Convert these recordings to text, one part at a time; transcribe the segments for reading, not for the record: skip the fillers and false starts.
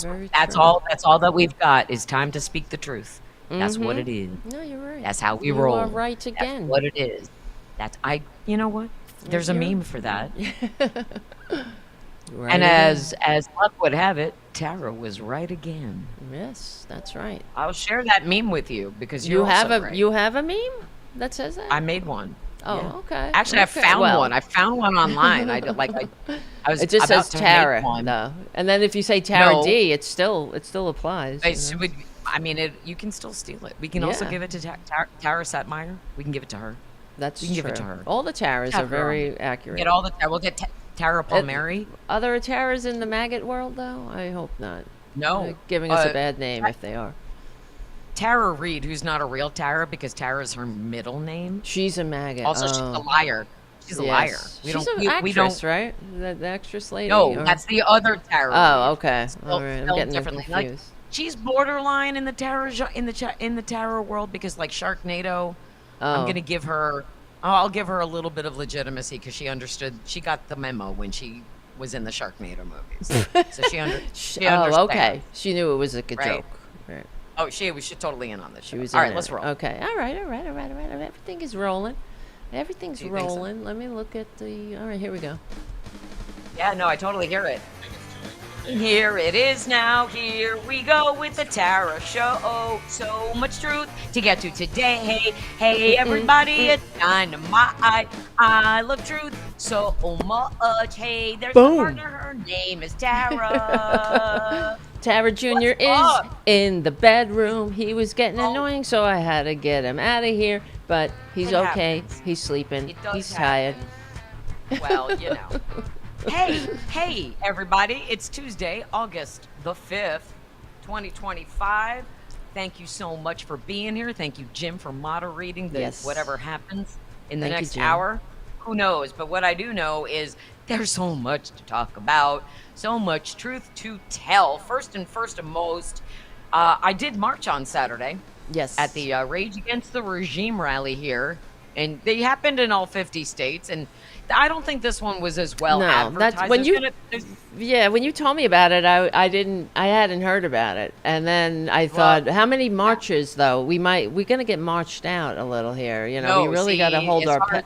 Very That's true. all. That's all that we've got is time to speak the truth. That's what it is. Mm-hmm. No, you're right. That's how we You are roll. right That's again. what it is. That's I. You know what? There's a You're meme for that. And right again. as luck would have it, Tara was right again. Yes, that's right. I'll share that meme with you because you're also right. You have a meme that says that? I made one. Yeah. Oh, okay. Actually, I Okay. found one. Well, I found one online. I was it just about says to make Tara one. though, and then if you say Tara No, D, it still applies. You know? I mean, you can still steal it. We can also Yeah, give it to Tara Satmeyer. We can give it to her. We that's can give it true. to her. All the Taras are Have her on. very accurate. Get all the Tara. We'll get Tara Uh, Palmieri. are there Taras in the maggot world though? I hope not. They're No, giving us a uh, bad name Ta- if they are. Tara Reid, who's not a real Tara because Tara is her middle name. She's a maggot. Also, she's a Oh, liar. She's a liar. yes. We She's don't. an We don't. actress, right? The actress lady, No, or that's the other Tara oh, Reid. okay. All Spelled, right. I'm spelled getting them differently. Like confused. she's borderline in the in the Tara world because like Sharknado, I'm Oh, gonna give her. I'll give her a little bit of legitimacy because she understood. She got the memo when she was in the Sharknado movies, so she oh, understands, okay. She knew it was like a right? joke. Right. Oh, she totally in on this She show. was All in right, let's it. roll. Okay. All right. All right. All right. All right. Everything is rolling. Everything's Do you think so? rolling. Let me look at the. All right. Here we go. Yeah, no, I totally hear it. Here it is now. Here we go with the Tara Show. Oh, so much truth to get to today. Hey, everybody, it's dynamite. I love truth so much. Hey, there's my Boom. partner. Her name is Tara. Tara Jr. What's is up? in the bedroom. He was getting Oh, annoying, so I had to get him out of here. But he's it okay. happens. He's sleeping. It does He's tired. happen. Well, you know. Hey, everybody. It's Tuesday, August the 5th, 2025. Thank you so much for being here. Thank you, Jim, for moderating the Yes. whatever happens in the Thank you, next Jim. hour. Who knows? But what I do know is there's so much to talk about, so much truth to tell. First and most, I did march on Saturday at Yes. the Rage Against the Regime rally here, and they happened in all 50 states. And I don't think this one was as well No, that's advertised. when you. There's, Yeah, when you told me about it, I hadn't heard about it, and then I well, thought, how many yeah. marches though? We're gonna get marched out a little here. You know, we No, really got to see, hold it's our hard.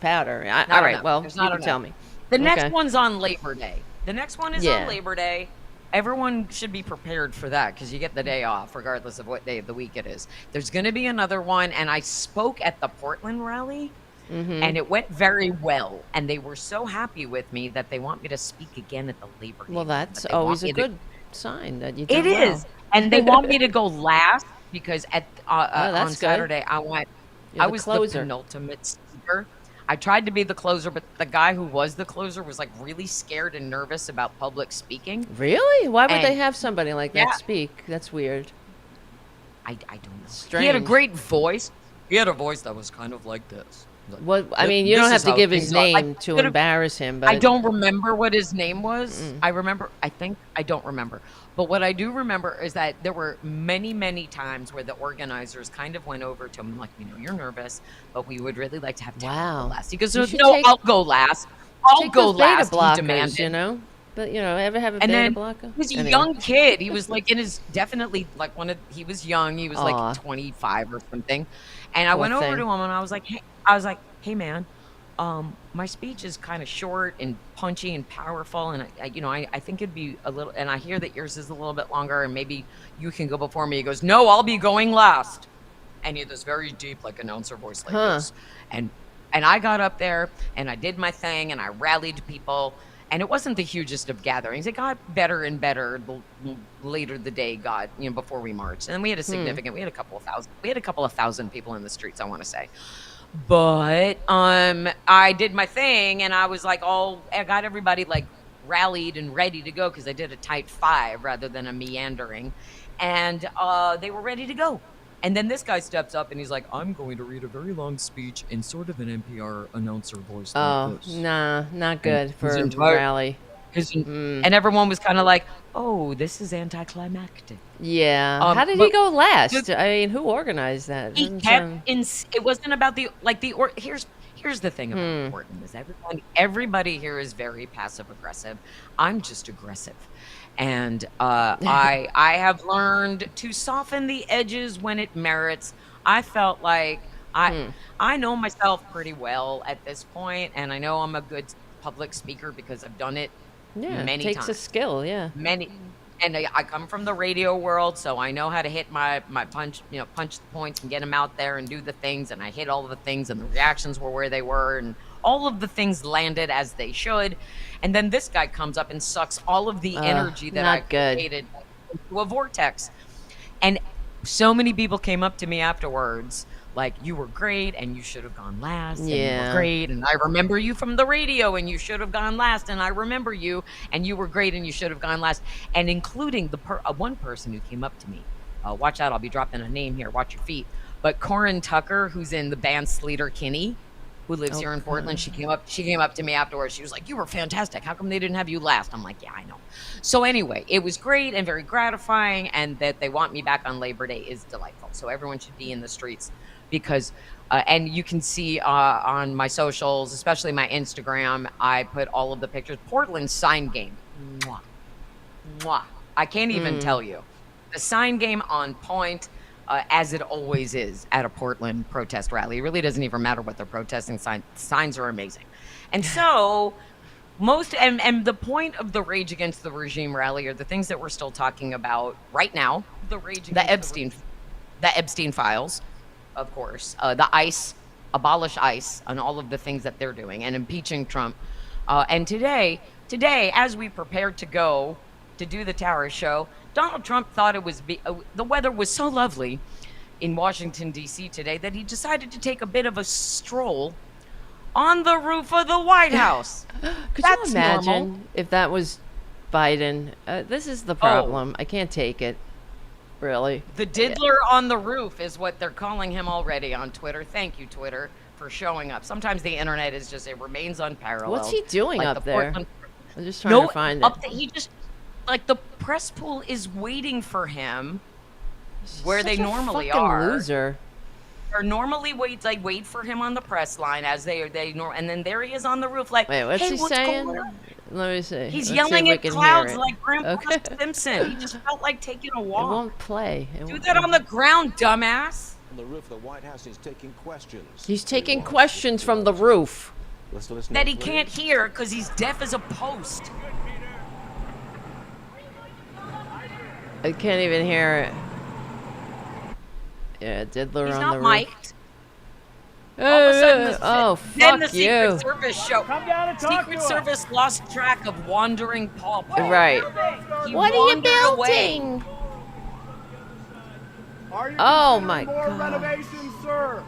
powder. All Not right, enough. well, There's you not can enough. tell me. The next Okay. one's on Labor Day. The next one is on Yeah. Labor Day. Everyone should be prepared for that because you get the day off, regardless of what day of the week it is. There's going to be another one, and I spoke at the Portland rally, Mm-hmm. and it went very well. And they were so happy with me that they want me to speak again at the Labor Day Well, one. that's But they want always a me to. good sign that you It did well. is, and they want me to go last because Oh, on that's good. Saturday You're I the was the closer. penultimate speaker. I tried to be the closer, but the guy who was the closer was like really scared and nervous about public speaking. Really? Why would they And have somebody like that yeah, speak? That's weird. I don't know. He had a Strange. great voice. He had a voice that was kind of like this. Like, What? I mean, you don't this have is to how give his things are. name to Could have. embarrass him, I but don't remember what his name was. mm, I remember. I think I don't remember. But what I do remember is that there were many times where the organizers kind of went over to him like, you're nervous, but we would really like to have Tara go wow. last. He goes, You no, should I'll go last. I'll take go those beta last. He blockers, demanded. But ever have a And beta then blocker? he was a Anyway. young kid. He was like in his definitely like he was young. He was like Aw, 25 or something. And I poor went over to thing. him and hey man, my speech is kind of short and punchy and powerful. And I think it'd be a little, and I hear that yours is a little bit longer and maybe you can go before me. He goes, no, I'll be going last. And he had this very deep, like announcer voice like Huh. this. And I got up there and I did my thing and I rallied people. And it wasn't the hugest of gatherings. It got better and better the later the day got, before we marched. And we had Hmm. we had a couple of thousand. We had a couple of thousand people in the streets, I want to say. But I did my thing and I was like I got everybody like rallied and ready to go because I did a tight 5 rather than a meandering. And they were ready to go. And then this guy steps up and he's like, I'm going to read a very long speech in sort of an NPR announcer voice like Oh, this. nah, not And good for his a entire rally. his Mm. and everyone was kind of like, "Oh, this is anticlimactic." Yeah. How did he But go the, last? I mean, who organized that? he Doesn't kept sound. it wasn't about the like the or here's the thing about Hmm. Portland is everybody here is very passive aggressive. I'm just aggressive. And I have learned to soften the edges when it merits. I felt like I know myself pretty well at this point, and I know I'm a good public speaker because I've done it Yeah, many takes a times. skill, yeah. Many, and I come from the radio world, so I know how to hit my punch, punch the points and get them out there and do the things. And I hit all of the things, and the reactions were where they were, and all of the things landed as they should. And then this guy comes up and sucks all of the energy that I not good. created into a vortex. And so many people came up to me afterwards, like, you were great and you should have gone last. And you Yeah. were great. And I remember you from the radio and you should have gone last. And I remember you and you were great and you should have gone last. And including the one person who came up to me. Watch out, I'll be dropping a name here. Watch your feet. But Corin Tucker, who's in the band Sleater Kinney, who lives here in Portland, she came up to me afterwards. She was like, you were fantastic. How come they didn't have you last? I'm like, yeah, I know. So anyway, it was great and very gratifying, and that they want me back on Labor Day is delightful. So everyone should be in the streets because, and you can see on my socials, especially my Instagram, I put all of the pictures. Portland's sign game. Mwah. Mwah. I can't even tell you. The sign game on point. As it always is at a Portland protest rally. It really doesn't even matter what they're protesting. Signs are amazing. And so and the point of the Rage Against the Regime rally are the things that we're still talking about right now. The Epstein files, of course, the ICE, abolish ICE, and all of the things that they're doing, and impeaching Trump. And today, as we prepared to go to do the Tower Show, Donald Trump thought the weather was so lovely in Washington, D.C. today that he decided to take a bit of a stroll on the roof of the White House. Could That's you imagine normal. if that was Biden? This is the problem. I can't take it. Really. The diddler on the roof is what they're calling him already on Twitter. Thank you, Twitter, for showing up. Sometimes the internet it remains unparalleled. What's he doing Like up the there? Portland- I'm just trying to find it. He just, like, the press pool is waiting for him where Such they a normally fucking are. Loser. Or normally wait for him on the press line and then there he is on the roof, like, Wait, what's hey, he what's saying? going on? Let me see. He's Let's see yelling if we at can hear clouds it. like Grandpa Okay. Simpson. He just felt like taking a It walk. won't play. Do that on the ground, dumbass. On the roof of the White House, he's taking questions. He's taking questions from the roof. Let's listen That up, he please. can't hear because he's deaf as a post. I can't even hear it. Yeah, diddler He's on not the roof. mic'd. All of a sudden, then the fuck you. Secret Service show. Come down and talk Secret to us. Service lost track of wandering Paul. Right. He What are you wandered away. building? Are you Oh, considering my more God. renovations, sir?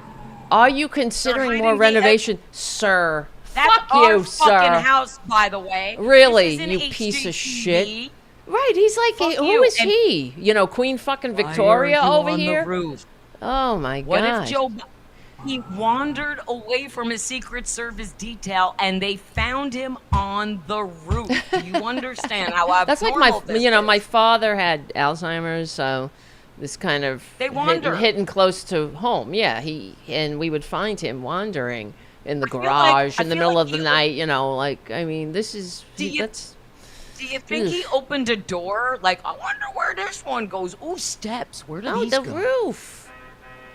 Are you considering hiding more the renovation, sir? That's Fuck our you, fucking sir. house, by the way. Really, This isn't you piece of HGTV. shit. Right, he's like, Fuck who you. is And- he? You know, Queen fucking Why Victoria are you over on here? the roof? Oh my What god. if he wandered away from his Secret Service detail and they found him on the roof? Do you understand how abnormal That's like my, this you know, is? my father had Alzheimer's, so this kind of They wander. hitting close to home. Yeah, and we would find him wandering in the feel like- garage I in the feel middle like of the you- night. You know, like I mean, this is Do you- that's Do you think he opened a door? Like, I wonder where this one goes. Ooh, steps. Where did oh these the go? roof.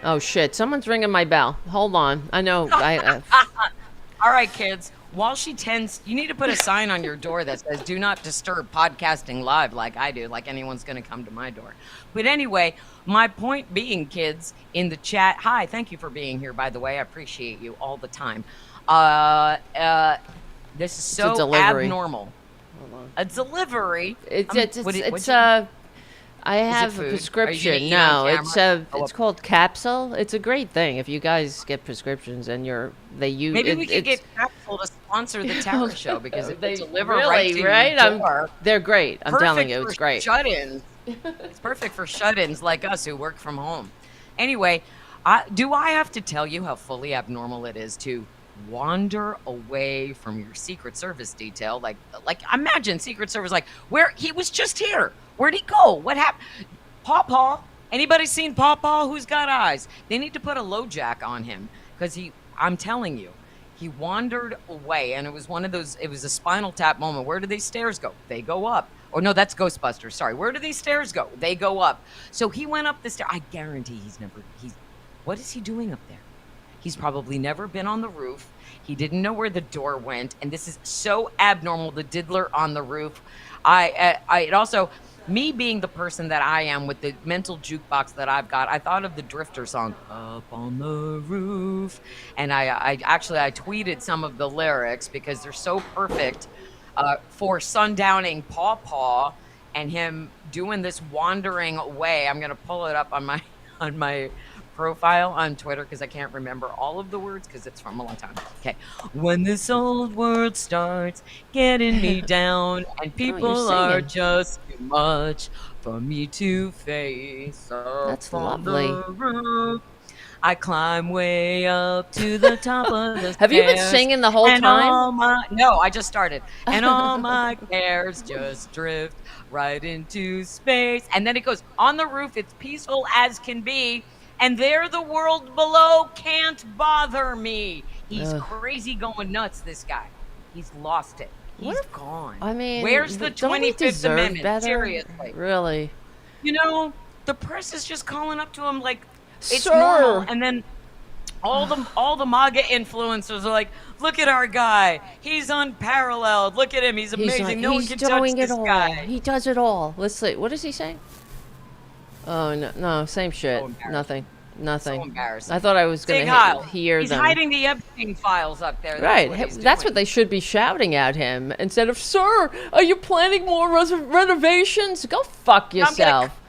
Oh shit! Someone's ringing my bell. Hold on. I know. All right, kids. While she tends, you need to put a sign on your door that says "Do not disturb podcasting live," like I do, like anyone's going to come to my door. But anyway, my point being, kids in the chat. Hi, thank you for being here. By the way, I appreciate you all the time. This is so delivery. abnormal. A delivery. It's I have food? a Are you gonna prescription. eat No, on it's camera? it's called Capsule. It's a great thing if you guys get prescriptions and they use. Maybe we could get Capsule to sponsor the Tower Show because if they deliver really, right to right? your door, They're great. I'm telling you, for it's great. Shut-ins. It's perfect for shut-ins like us who work from home. Anyway, do I have to tell you how fully abnormal it is to wander away from your Secret Service detail? Like imagine Secret Service, like, where he was just here. Where'd he go? What happened? Paw. Anybody seen Paw? Who's got eyes? They need to put a low jack on him because I'm telling you, he wandered away, and it was one of those. It was a Spinal Tap moment. Where do these stairs go? They go up. Or no, that's Ghostbusters. Sorry. Where do these stairs go? They go up. So he went up the stair. I guarantee what is he doing up there? He's probably never been on the roof. He didn't know where the door went. And this is so abnormal, the diddler on the roof. It also, me being the person that I am with the mental jukebox that I've got, I thought of the Drifter song, Up on the Roof. And I tweeted some of the lyrics because they're so perfect for sundowning Paw Paw and him doing this wandering way. I'm going to pull it up on my profile on Twitter because I can't remember all of the words because it's from a long time. Okay. When this old world starts getting me down and people are just too much for me to face. That's lovely. I climb way up to the top of the stairs. Have you been singing the whole time? No, I just started. And all my cares just drift right into space. And then it goes, on the roof, it's peaceful as can be. And there the world below can't bother me. He's crazy going nuts, this guy. He's lost it. He's gone. I mean, where's the 25th Amendment? Better? Seriously. Really? You know, the press is just calling up to him like it's Sir. normal. And then all the MAGA influencers are like, look at our guy. He's unparalleled. Look at him. He's amazing. No one can touch this guy. He does it all. Let's see. What is he saying? Oh, no, same shit. Nothing. So embarrassing. I thought I was going to hear He's them. He's hiding the Epstein files up there. That's what they should be shouting at him instead of, "Sir, are you planning more renovations? Go fuck yourself."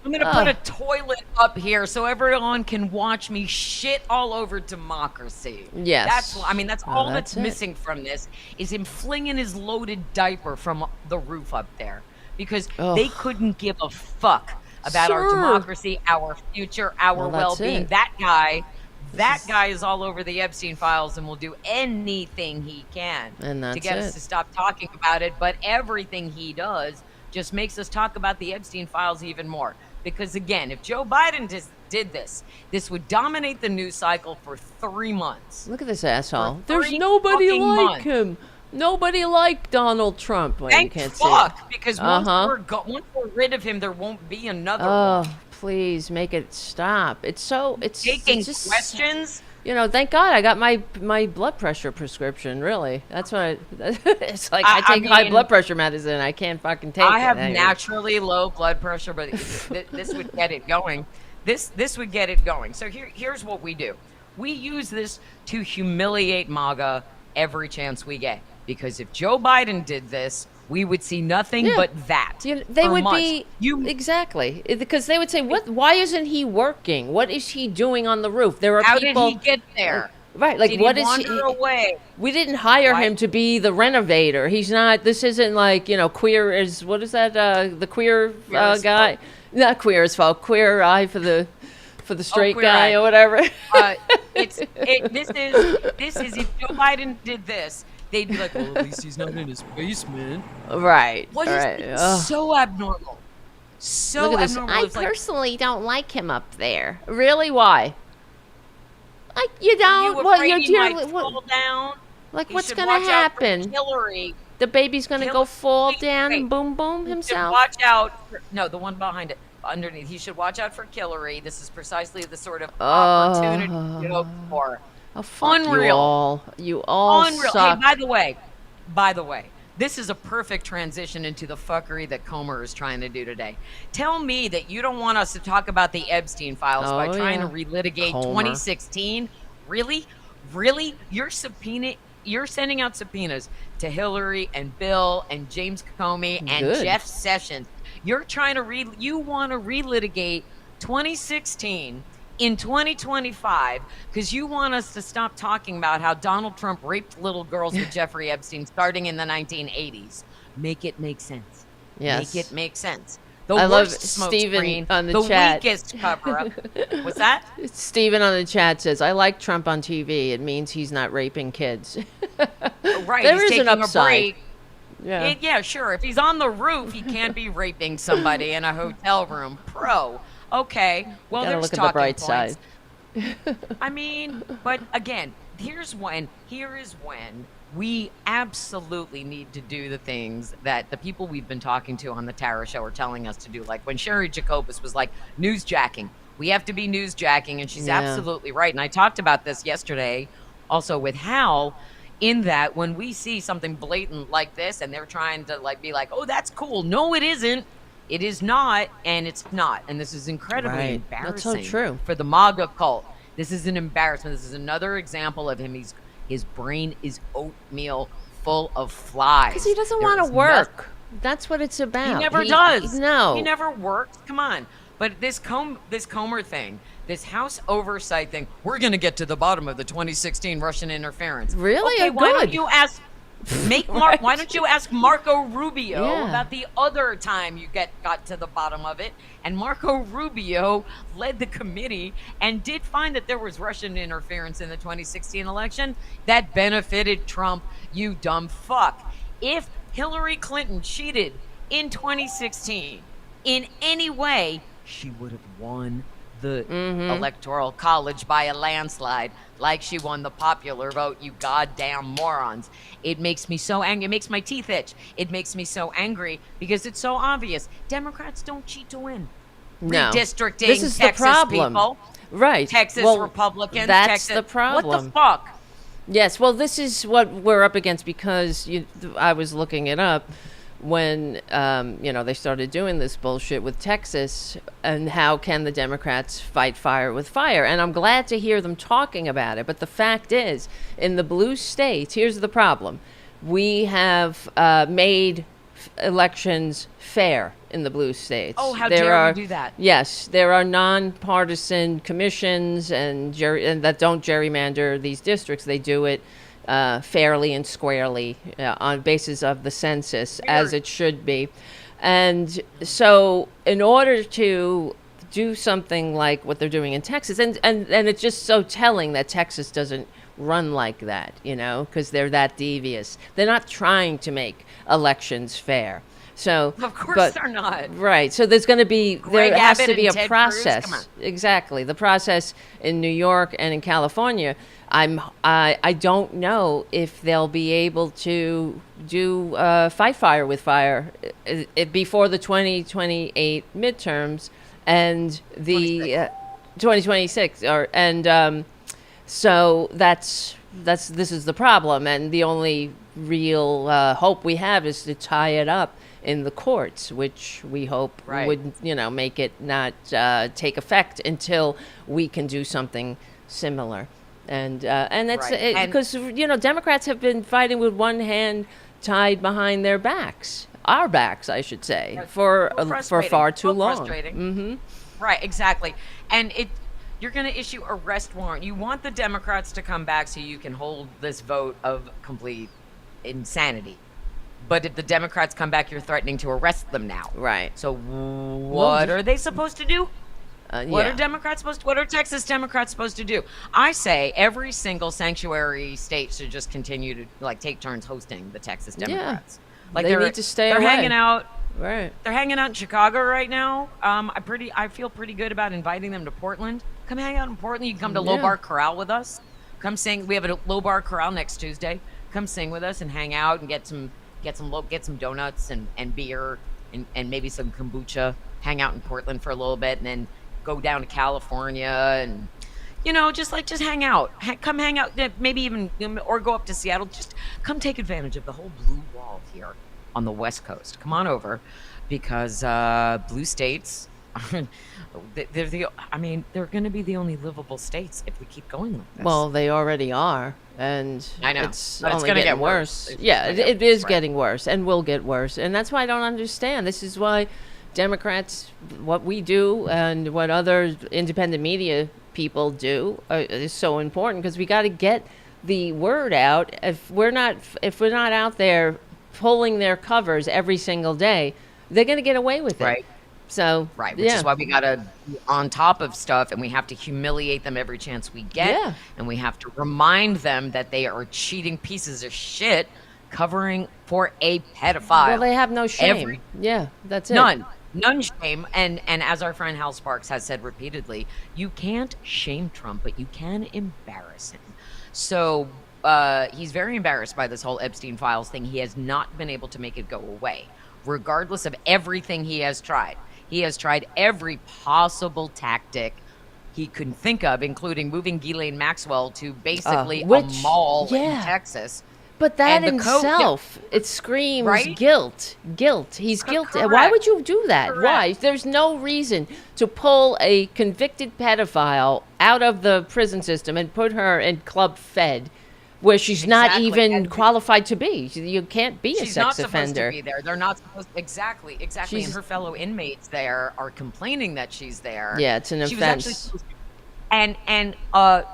I'm going to put a toilet up here so everyone can watch me shit all over democracy. Yes. That's all that's missing from this is him flinging his loaded diaper from the roof up there because they couldn't give a fuck about our democracy, our future, our well-being. That guy is all over the Epstein files and will do anything he can to get us to stop talking about it. But everything he does just makes us talk about the Epstein files even more. Because again, if Joe Biden did this would dominate the news cycle for 3 months. Look at this asshole. There's nobody like him. Nobody like Donald Trump. Well, Thank fuck, because once we're rid of him, there won't be another one. Please make it stop. It's taking just, questions. Thank God I got my blood pressure prescription. Really, that's what it's like. I take high blood pressure medicine. I can't fucking take it. I have naturally low blood pressure, but this would get it going. This would get it going. So here's what we do. We use this to humiliate MAGA every chance we get. Because if Joe Biden did this, we would see nothing but that. They would be exactly because they would say, "What? Why isn't he working? What is he doing on the roof?" There are How people. Did he get there? Right, like did what he is wander away? We didn't hire him to be the renovator. He's not. This isn't like queer is what is that? The queer guy, not queer as folk. Queer eye for the straight guy or whatever. This is if Joe Biden did this. They'd be like, well, at least he's not in his basement. Right. What is so abnormal? So abnormal. I personally don't like him up there. Really? Why? Like, you don't? Fall down? Like, what's going to happen? Hillary. The baby's going to go fall down and boom, boom himself? Watch out. No, the one behind it. Underneath. He should watch out for Hillary. This is precisely the sort of opportunity you hope for. Oh, fuck unreal. You all unreal. Suck. Hey, by the way, this is a perfect transition into the fuckery that Comer is trying to do today. Tell me that you don't want us to talk about the Epstein files by trying to relitigate 2016. Really? You're sending out subpoenas to Hillary and Bill and James Comey and Jeff Sessions. You're trying to you want to relitigate 2016 in 2025 because you want us to stop talking about how Donald Trump raped little girls with Jeffrey Epstein starting in the 1980s. Make it make sense. Yes. Make it make sense. I love Steven on the chat. The weakest cover-up. What's that? Steven on the chat says, I like Trump on TV. It means he's not raping kids. Right. There he's is an taking upside. A break. Yeah. Sure. If he's on the roof, he can't be raping somebody in a hotel room. Okay. Well, gotta there's look at talking the bright points. side. I mean, but again, here is when we absolutely need to do the things that the people we've been talking to on the Tara Show are telling us to do. Like when Sherry Jacobus was like, newsjacking. We have to be newsjacking. And she's absolutely right. And I talked about this yesterday also with Hal, in that when we see something blatant like this and they're trying to like be like, oh, that's cool. No, it isn't. It is not. And it's not. And this is incredibly embarrassing. That's so true. For the MAGA cult. This is an embarrassment. This is another example of him. His brain is oatmeal full of flies. Because he doesn't want to work. That's what it's about. He never does. No. He never works. Come on. But this Comer thing, this House oversight thing, we're going to get to the bottom of the 2016 Russian interference. Really? Okay, Oh, why good. don't you ask Right. why don't you ask Marco Rubio Yeah. about the other time you got to the bottom of it? And Marco Rubio led the committee and did find that there was Russian interference in the 2016 election that benefited Trump, you dumb fuck. If Hillary Clinton cheated in 2016 in any way, she would have won the electoral college by a landslide like she won the popular vote, you goddamn morons. It makes me so angry. It makes my teeth itch. It makes me so angry because it's so obvious. Democrats don't cheat to win. No. Redistricting This is Texas the problem. people. Right. Texas Well, Republicans. That's Texas, the problem. What the fuck? Yes, well, this is what we're up against because I was looking it up when, they started doing this bullshit with Texas and how can the Democrats fight fire with fire. And I'm glad to hear them talking about it. But the fact is, in the blue states, here's the problem. We have made elections fair in the blue states. Oh, how dare we do that? Yes, there are nonpartisan commissions and that don't gerrymander these districts. They do it fairly and squarely on basis of the census, as it should be. And so in order to do something like what they're doing in Texas, and it's just so telling that Texas doesn't run like that, because they're that devious. They're not trying to make elections fair. So Of course they're not. Right. So there Greg has Abbott to be and a Ted Cruz, process. come on. Exactly. The process in New York and in California, I don't know if they'll be able to do fight fire with fire before the 2028 midterms and the 2026 so this is the problem, and the only real hope we have is to tie it up in the courts, which we hope would, make it not take effect until we can do something similar. And that's because Democrats have been fighting with one hand tied behind their backs, our backs, I should say, for far too long. Frustrating. Mm-hmm. Right, exactly. And you're going to issue arrest warrant. You want the Democrats to come back so you can hold this vote of complete insanity. But if the Democrats come back, you're threatening to arrest them now. Right. So what are they supposed to do? What are Texas Democrats supposed to do? I say every single sanctuary state should just continue to take turns hosting the Texas Democrats. Yeah. They need to stay They're away. hanging out. Right. They're hanging out in Chicago right now. I feel pretty good about inviting them to Portland. Come hang out in Portland. You can come to Low Bar Corral with us. Come sing. We have a Low Bar Corral next Tuesday. Come sing with us and hang out and get some donuts and beer and maybe some kombucha. Hang out in Portland for a little bit and then go down to California and just hang out. Come hang out. Maybe even or go up to Seattle. Just come take advantage of the whole blue wall here on the West Coast. Come on over, because blue states, they're going to be the only livable states if we keep going like this. Well, they already are, and I know. it's But it's only gonna getting get worse. worse. Yeah, it is getting worse, and will get worse, and that's why I don't understand. This is why Democrats, what we do and what other independent media people do is so important, because we got to get the word out. If we're not out there pulling their covers every single day, they're going to get away with it. Right. So which is why we got to be on top of stuff, and we have to humiliate them every chance we get, and we have to remind them that they are cheating pieces of shit covering for a pedophile. Well, they have no shame. That's it. None shame. And as our friend Hal Sparks has said repeatedly, you can't shame Trump, but you can embarrass him. So he's very embarrassed by this whole Epstein Files thing. He has not been able to make it go away, regardless of everything he has tried. He has tried every possible tactic he could think of, including moving Ghislaine Maxwell to basically a mall in Texas. But that in itself, it screams guilt. He's guilty. Correct. Why would you do that? Correct. Why? There's no reason to pull a convicted pedophile out of the prison system and put her in Club Fed, where she's not even qualified to be. You can't be a sex offender. She's not supposed to be there. They're not supposed. Exactly. And her fellow inmates there are complaining that she's there. Yeah, it's an offense. And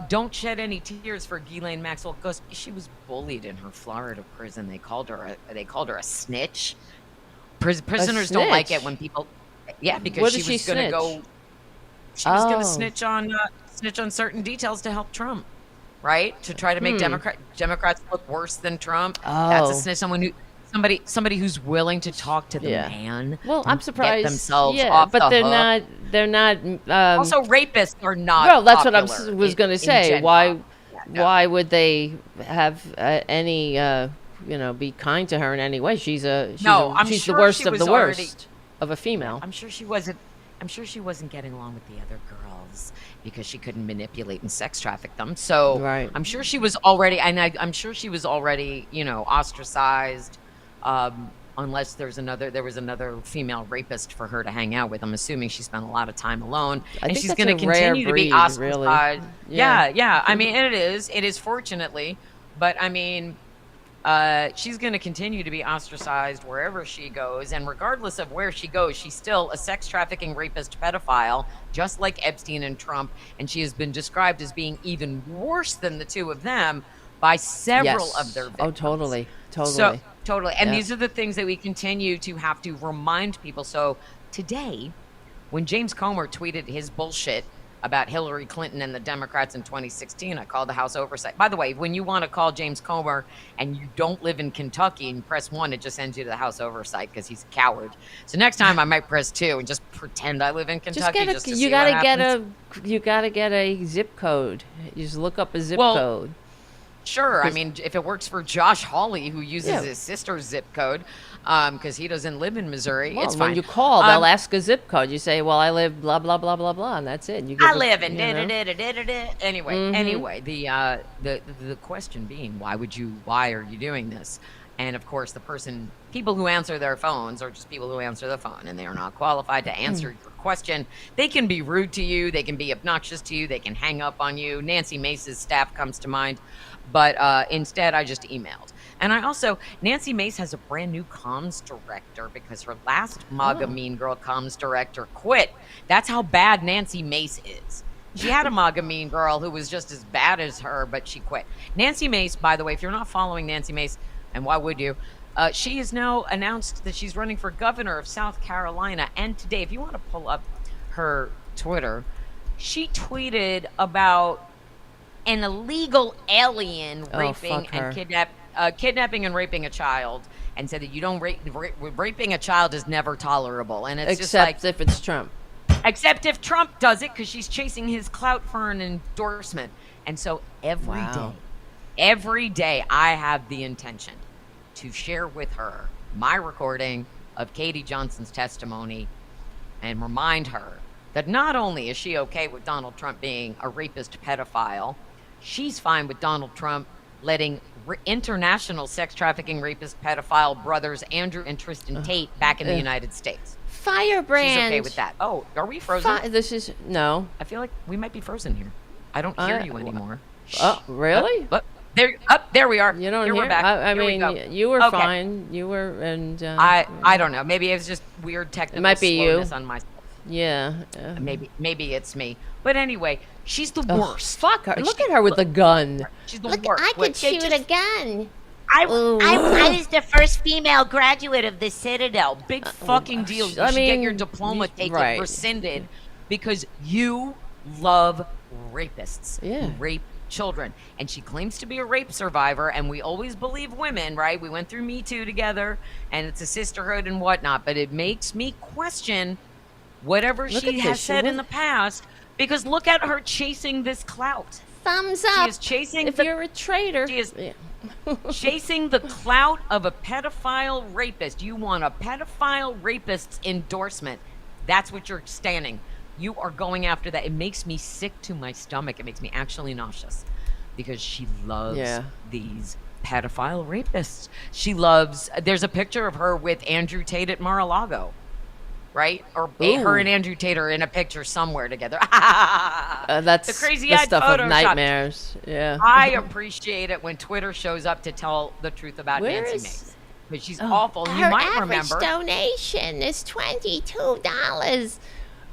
don't shed any tears for Ghislaine Maxwell, because she was bullied in her Florida prison. They called her a snitch. Prisoners don't like it when people, because she was going to go. She was going to snitch on certain details to help Trump, right? To try to make Democrats look worse than Trump. That's a snitch. Somebody who's willing to talk to the man. Well, I'm surprised. Get themselves off but the they're hook. not. Also, rapists are not. Well, that's what I popular was going to say. Why would they have any? Be kind to her in any way? She's the worst of the worst of a female. I'm sure she wasn't getting along with the other girls because she couldn't manipulate and sex traffic them. So I'm sure she was already, I'm sure she was already, ostracized. Unless there was another female rapist for her to hang out with. I'm assuming she spent a lot of time alone, and she's going to continue to be ostracized. Really. Yeah. I mean, it is fortunately, but I mean, she's going to continue to be ostracized wherever she goes, and regardless of where she goes, she's still a sex trafficking, rapist, pedophile, just like Epstein and Trump, and she has been described as being even worse than the two of them by several of their victims. Oh, totally. Totally. And these are the things that we continue to have to remind people. So today, when James Comer tweeted his bullshit about Hillary Clinton and the Democrats in 2016, I called the House Oversight. By the way, when you want to call James Comer and you don't live in Kentucky and press 1, it just sends you to the House Oversight because he's a coward. So next time I might press 2 and just pretend I live in Kentucky. You gotta get a zip code. You just look up a zip code. Sure. I mean, if it works for Josh Hawley, who uses his sister's zip code, because he doesn't live in Missouri, it's fine. When you call, they'll ask a zip code. You say, well, I live blah, blah, blah, blah, blah, and that's it. I live in da-da-da-da-da-da. Anyway, the question being, why are you doing this? And of course, people who answer their phones are just people who answer the phone, and they are not qualified to answer your question. They can be rude to you. They can be obnoxious to you. They can hang up on you. Nancy Mace's staff comes to mind. But instead, I just emailed. And Nancy Mace has a brand new comms director because her last MAGA Mean Girl comms director quit. That's how bad Nancy Mace is. She had a MAGA Mean Girl who was just as bad as her, but she quit. Nancy Mace, by the way, if you're not following Nancy Mace, and why would you? She has now announced that she's running for governor of South Carolina. And today, if you want to pull up her Twitter, she tweeted about an illegal alien raping and kidnapping and raping a child, and said that you don't raping a child is never tolerable. And it's except if it's Trump. Except if Trump does it, because she's chasing his clout for an endorsement. And so every day I have the intention to share with her my recording of Katie Johnson's testimony and remind her that not only is she okay with Donald Trump being a rapist pedophile, she's fine with Donald Trump letting international sex trafficking rapist pedophile brothers Andrew and Tristan Tate back in the United States. Firebrand. She's okay with that. Oh, are we frozen? No. I feel like we might be frozen here. I don't hear you anymore. Oh, really? There we are. You don't hear? We're back. I mean, you were fine. You were, and I don't know. Maybe it's just weird technical slowness on my side. Yeah. Maybe it's me. But anyway, she's the worst. Fuck her. Look at her with the gun. She's the worst. I could shoot a gun. I was the first female graduate of the Citadel. Big fucking deal. You should get your diploma taken rescinded because you love rapists. Yeah. Who rape children. And she claims to be a rape survivor, and we always believe women, right? We went through Me Too together, and it's a sisterhood and whatnot, but it makes me question whatever she has said in the past, because look at her chasing this clout. thumbs She up is chasing if the, you're a traitor. She is Yeah. chasing the clout of a pedophile rapist. You want a pedophile rapist's endorsement. That's what you're standing. You are going after that. It makes me sick to my stomach. It makes me actually nauseous because she loves these pedophile rapists. She loves, there's a picture of her with Andrew Tate at Mar-a-Lago, right? Or her and Andrew Tate are in a picture somewhere together. That's the crazy the eyed stuff Photoshop. of nightmares. Yeah. I appreciate it when Twitter shows up to tell the truth about Nancy Mace. But she's awful. And you might remember. Her average donation is $22.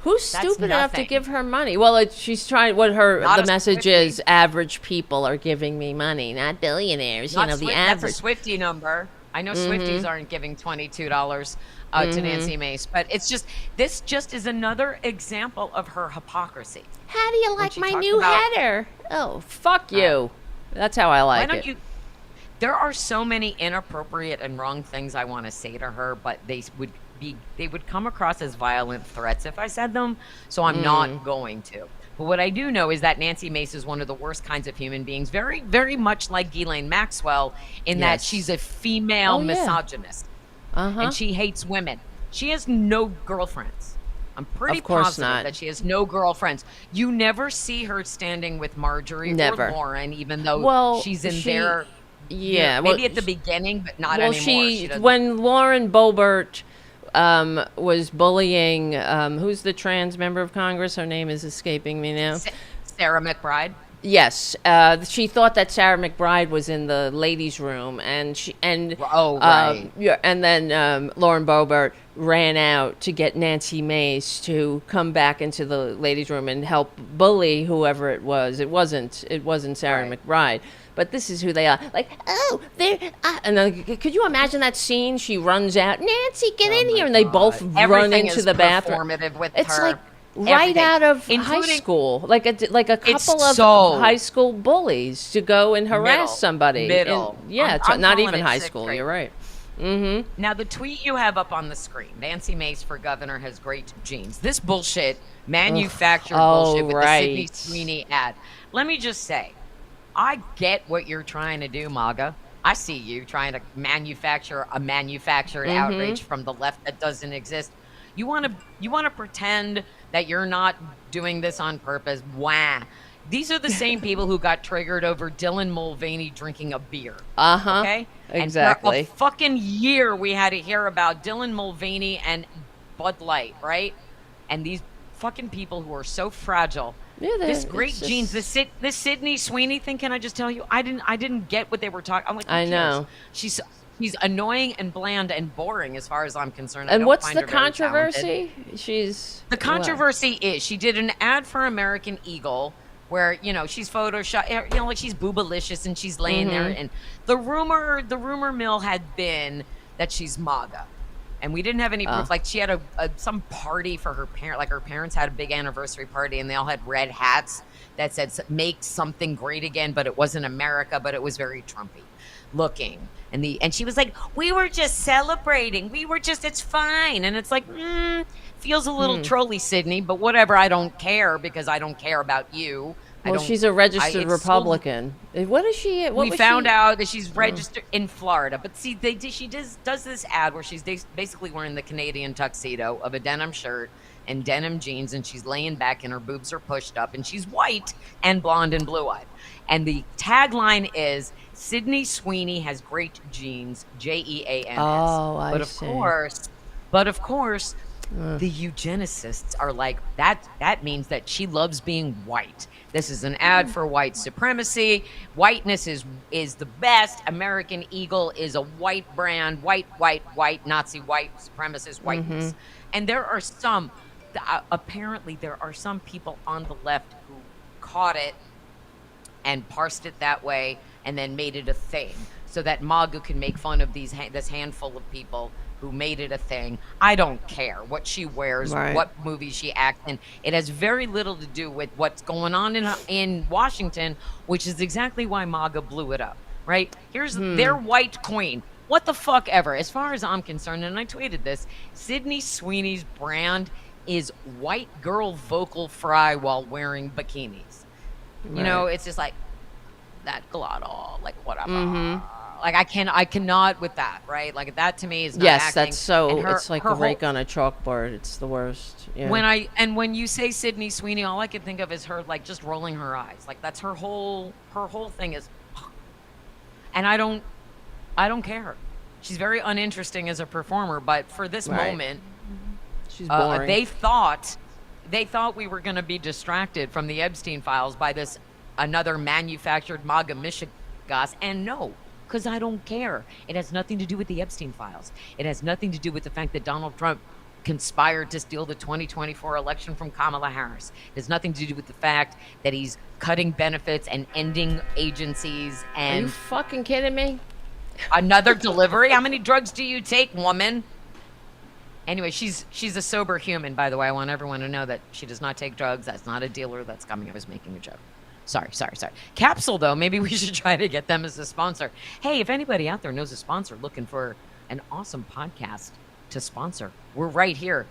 Who's stupid enough to give her money? Well, she's trying. The message is: average people are giving me money, not billionaires. Not the average. That's a Swiftie number. I know Swifties aren't giving $22 to Nancy Mace, but this just is another example of her hypocrisy. How do you like my new header? Oh, fuck you. That's how I like it. There are so many inappropriate and wrong things I want to say to her, but they would come across as violent threats if I said them, so I'm not going to. But what I do know is that Nancy Mace is one of the worst kinds of human beings, very, very much like Ghislaine Maxwell, in that she's a female misogynist. And she hates women. She has no girlfriends. I'm pretty positive that she has no girlfriends. You never see her standing with Marjorie or Lauren, even though she's in there. Yeah, maybe at the beginning, but not anymore. When Lauren Boebert was bullying, who's the trans member of Congress? Her name is escaping me now. Sarah McBride. Yes, she thought that Sarah McBride was in the ladies' room, and then Lauren Boebert ran out to get Nancy Mace to come back into the ladies' room and help bully whoever it was. It wasn't Sarah McBride. But this is who they are. Like, and then, could you imagine that scene? She runs out, Nancy, get in here, and they both run into the bathroom. It's like right out of high school, like a couple of high school bullies to go and harass somebody. I'm not even high school. You're right. Now, the tweet you have up on the screen, Nancy Mace for governor has great genes. This bullshit, manufactured bullshit with the Sydney Sweeney ad. Let me just say, I get what you're trying to do, MAGA. I see you trying to manufacture a manufactured outrage from the left that doesn't exist. You want to pretend that you're not doing this on purpose. Wah. These are the same people who got triggered over Dylan Mulvaney drinking a beer. Okay? Exactly. And for a fucking year we had to hear about Dylan Mulvaney and Bud Light, right? And these fucking people who are so fragile. Yeah, this great genes, this Sydney Sweeney thing. Can I just tell you, I didn't get what they were talking. I'm like, I know she's annoying and bland and boring as far as I'm concerned. And what's the controversy? The controversy is she did an ad for American Eagle where she's photoshopped, like she's boobalicious and she's laying there. And the rumor mill had been that she's MAGA. And we didn't have any proof. Like, she had some party for her parent. Like, her parents had a big anniversary party, and they all had red hats that said "Make something great again," but it wasn't America, but it was very Trumpy looking. And she was like, "We were just celebrating. It's fine." And it's like, feels a little trolly, Sydney, but whatever. I don't care because I don't care about you. Well, she's a registered Republican. What is she? We found out that she's registered in Florida. But see, she does this ad where she's basically wearing the Canadian tuxedo of a denim shirt and denim jeans, and she's laying back and her boobs are pushed up, and she's white and blonde and blue-eyed. And the tagline is, Sydney Sweeney has great genes, Jeans. Oh, I see. But of course, the eugenicists are like, that means that she loves being white. This is an ad for white supremacy. Whiteness is the best. American Eagle is a white brand. White, Nazi white supremacist whiteness. And there are apparently there are some people on the left who caught it and parsed it that way and then made it a thing so that MAGA can make fun of this handful of people who made it a thing. I don't care what she wears, what movie she acts in. It has very little to do with what's going on in Washington, which is exactly why MAGA blew it up, right? Here's their white queen. What the fuck ever. As far as I'm concerned, and I tweeted this, Sydney Sweeney's brand is white girl vocal fry while wearing bikinis. You know, it's just like that glottal, like whatever. Like I cannot with that, right? Like that to me is not Yes, acting. that's so. And It's like a rake on a chalkboard. It's the worst. Yeah. When you say Sydney Sweeney, all I can think of is her like just rolling her eyes. Like that's her whole thing is, and I don't care. She's very uninteresting as a performer, but for this moment, she's boring. They thought we were going to be distracted from the Epstein files by this another manufactured MAGA Michigas, and no. Because I don't care. It has nothing to do with the Epstein files. It has nothing to do with the fact that Donald Trump conspired to steal the 2024 election from Kamala Harris. It has nothing to do with the fact that he's cutting benefits and ending agencies and... Are you fucking kidding me? Another delivery? How many drugs do you take, woman? Anyway, she's a sober human, by the way. I want everyone to know that she does not take drugs. That's not a dealer that's coming. I was making a joke. Sorry. Capsule, though, maybe we should try to get them as a sponsor. Hey, if anybody out there knows a sponsor looking for an awesome podcast to sponsor, we're right here.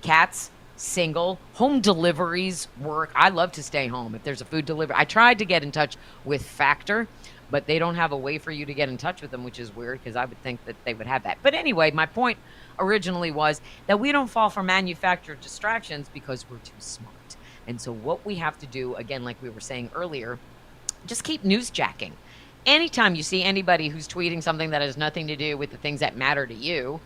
Cats, single, home deliveries work. I love to stay home if there's a food delivery. I tried to get in touch with Factor, but they don't have a way for you to get in touch with them, which is weird because I would think that they would have that. But anyway, my point originally was that we don't fall for manufactured distractions because we're too smart. And so what we have to do, again, like we were saying earlier, just keep newsjacking. Anytime you see anybody who's tweeting something that has nothing to do with the things that matter to you,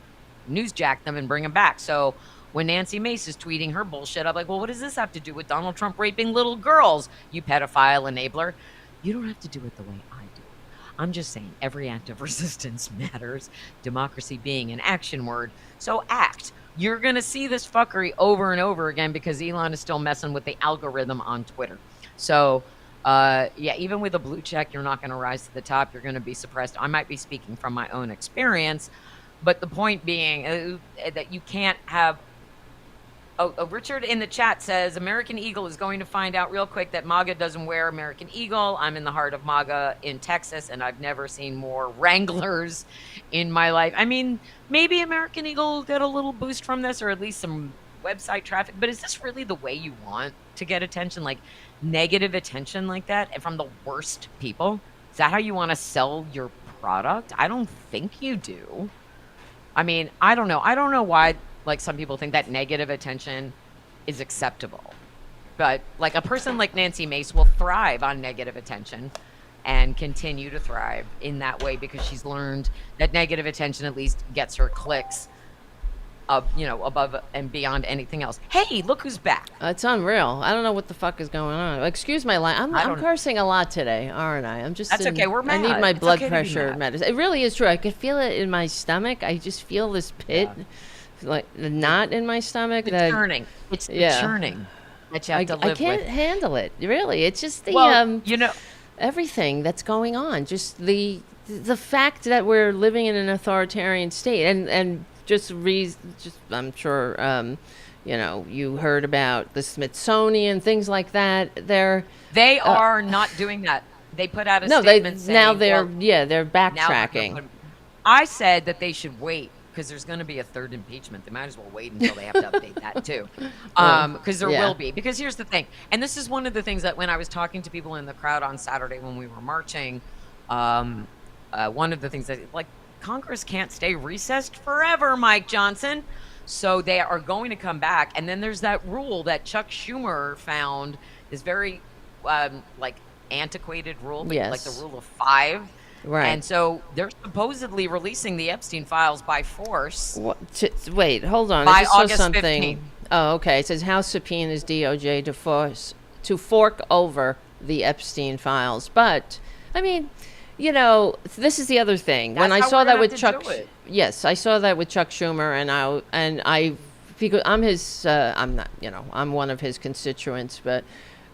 newsjack them and bring them back. So when Nancy Mace is tweeting her bullshit, I'm like, well, what does this have to do with Donald Trump raping little girls, you pedophile enabler? You don't have to do it the way I do. I'm just saying every act of resistance matters, democracy being an action word. So act. You're going to see this fuckery over and over again because Elon is still messing with the algorithm on Twitter. So, even with a blue check, you're not going to rise to the top. You're going to be suppressed. I might be speaking from my own experience, but the point being that you can't have... Richard in the chat says, American Eagle is going to find out real quick that MAGA doesn't wear American Eagle. I'm in the heart of MAGA in Texas, and I've never seen more Wranglers in my life. I mean, maybe American Eagle will get a little boost from this, or at least some website traffic, but is this really the way you want to get attention? Like, negative attention like that, and from the worst people? Is that how you want to sell your product? I don't think you do. I mean, I don't know. I don't know why... Like some people think that negative attention is acceptable. But like a person like Nancy Mace will thrive on negative attention and continue to thrive in that way because she's learned that negative attention at least gets her clicks above and beyond anything else. Hey, look who's back. It's unreal. I don't know what the fuck is going on. Excuse my line. I'm cursing a lot today, aren't I? That's okay. We're mad. I need my It's blood okay to be pressure mad. medicine. It really is true. I could feel it in my stomach. I just feel this pit. Yeah. Like the knot in my stomach. It's churning. It's the churning that you have to live with. I can't handle it. Really, it's just the everything that's going on. Just the fact that we're living in an authoritarian state, and just I'm sure you heard about the Smithsonian, things like that. They are not doing that. They put out a statement saying they're backtracking. I said that they should wait. Because there's going to be a third impeachment. They might as well wait until they have to update that too. Because there will be. Because here's the thing. And this is one of the things that when I was talking to people in the crowd on Saturday when we were marching, one of the things that, like, Congress can't stay recessed forever, Mike Johnson. So they are going to come back. And then there's that rule that Chuck Schumer found, this very, antiquated rule. Yes. Like the rule of 5. Right. And so they're supposedly releasing the Epstein files by force. Wait, hold on. By I just saw August something. 15th. Oh, okay. It says House subpoenas DOJ to fork over the Epstein files. But, I mean, this is the other thing. When I saw that with Chuck, yes, I saw that with Chuck Schumer, and I because I'm his, I'm not, I'm one of his constituents, but.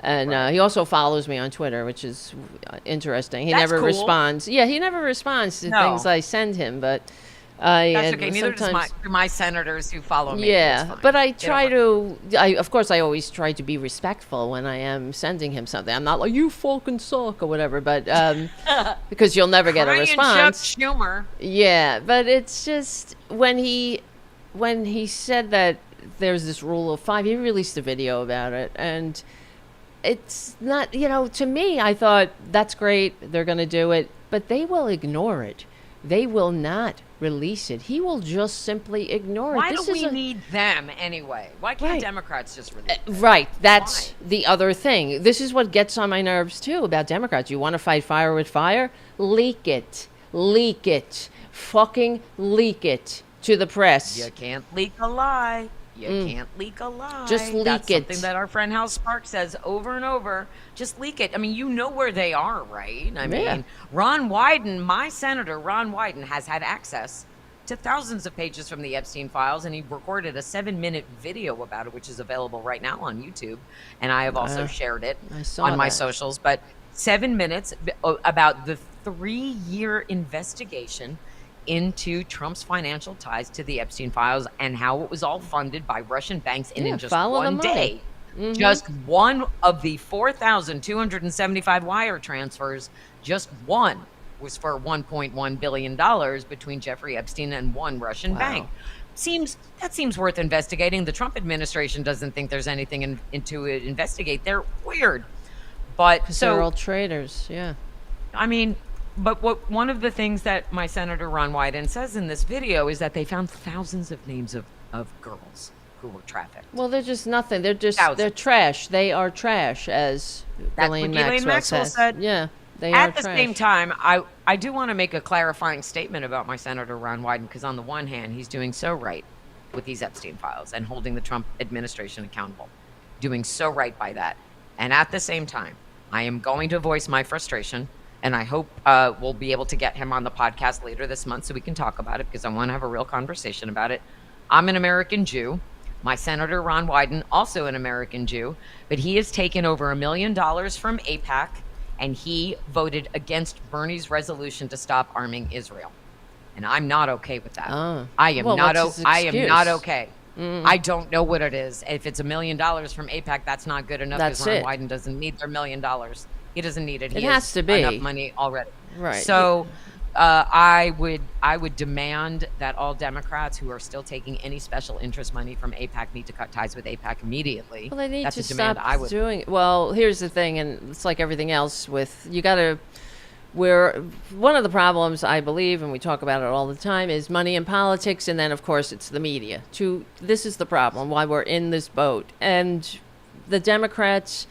And he also follows me on Twitter, which is interesting. He never responds. Yeah, he never responds to things I send him, but that's okay. Neither does my senators who follow me. Yeah, but I of course, I always try to be respectful when I am sending him something. I'm not like, you fucking suck or whatever, but because you'll never get a response. Chuck Schumer. Yeah, but it's just when he said that there's this rule of 5, he released a video about it, and it's not, to me, I thought that's great. They're going to do it, but they will ignore it. They will not release it. He will just simply ignore Why it. do we need them anyway? Why can't Right. Democrats just release it? Right. That's Why? the other thing. This is what gets on my nerves, too, about Democrats. You want to fight fire with fire? Leak it. Leak it. Fucking leak it to the press. You can't leak a lie. You can't leak a lie. Just leak That's it. something that our friend Hal Sparks says over and over. Just leak it. I mean, you know where they are, right? I mean, Ron Wyden, my senator, Ron Wyden, has had access to thousands of pages from the Epstein files, and he recorded a 7-minute video about it, which is available right now on YouTube. And I have also shared it on my socials. But 7 minutes about the 3-year investigation into Trump's financial ties to the Epstein files and how it was all funded by Russian banks in just one day. Just one of the 4,275 wire transfers, just one was for $1.1 billion between Jeffrey Epstein and one Russian bank. That seems worth investigating. The Trump administration doesn't think there's anything to investigate. They're weird. But they're all traitors, yeah. I mean, but one of the things that my Senator Ron Wyden says in this video is that they found thousands of names of girls who were trafficked. Well, they're just nothing. They're just Thousands. they're trash. They are trash, as Ghislaine Maxwell said. Yeah, they are At the trash. same time, I do want to make a clarifying statement about my Senator Ron Wyden, because on the one hand, he's doing so right with these Epstein files and holding the Trump administration accountable, doing so right by that. And at the same time, I am going to voice my frustration, and I hope we'll be able to get him on the podcast later this month so we can talk about it, because I want to have a real conversation about it. I'm an American Jew. My Senator Ron Wyden, also an American Jew, but he has taken over $1 million from AIPAC, and he voted against Bernie's resolution to stop arming Israel. And I'm not okay with that. I am not okay. I don't know what it is. If it's $1 million from AIPAC, that's not good enough, because Ron Wyden doesn't need their $1 million. He doesn't need it. It has to be enough money already. Right. So I would demand that all Democrats who are still taking any special interest money from AIPAC need to cut ties with AIPAC immediately. Well, they need That's to a demand stop I would. doing. Well, here's the thing, and it's like everything else. One of the problems, I believe, and we talk about it all the time, is money in politics, and then of course it's the media. This is the problem why we're in this boat, and the Democrats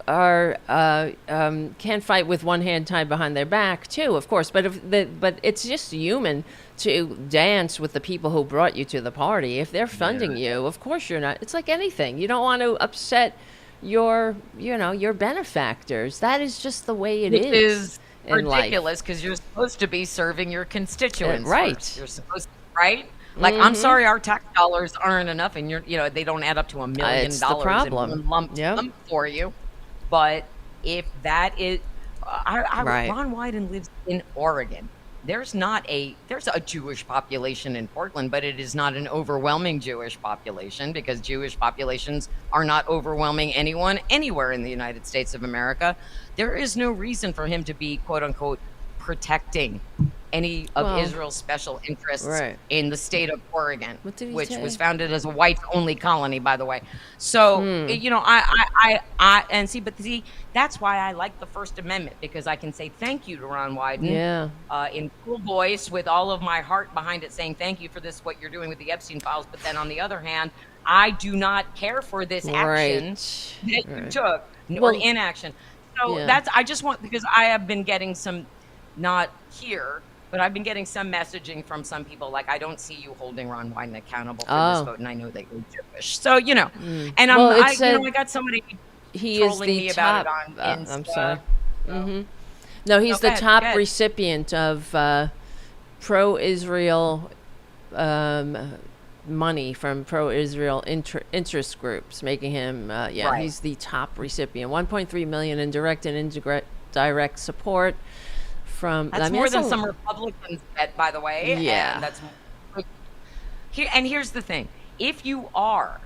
can't fight with one hand tied behind their back too, of course. But it's just human to dance with the people who brought you to the party. If they're funding you, of course you're not. It's like anything. You don't want to upset your benefactors. That is just the way it is. Ridiculous, because you're supposed to be serving your constituents right. first. You're supposed to, right? Like, I'm sorry, our tax dollars aren't enough, and they don't add up to $1 million it's the problem. in one lump sum for you. But if that is, Ron Wyden lives in Oregon. There's a Jewish population in Portland, but it is not an overwhelming Jewish population, because Jewish populations are not overwhelming anyone anywhere in the United States of America. There is no reason for him to be, quote unquote, protecting any of Israel's special interests in the state of Oregon, which was founded as a whites-only colony, by the way. So, that's why I like the First Amendment, because I can say thank you to Ron Wyden in full voice with all of my heart behind it, saying thank you for this, what you're doing with the Epstein files. But then on the other hand, I do not care for this action that you took, or inaction. So I just want, because I have been getting some, not here, but I've been getting some messaging from some people, like, I don't see you holding Ron Wyden accountable for this vote, and I know that you're Jewish. So, and I got somebody trolling me about it on Insta. I'm sorry. No, he's the top recipient of pro-Israel money from pro-Israel interest groups, making him, he's the top recipient. $1.3 million in direct and indirect support. That's more than some Republicans get, by the way. Yeah. And here's the thing. If you are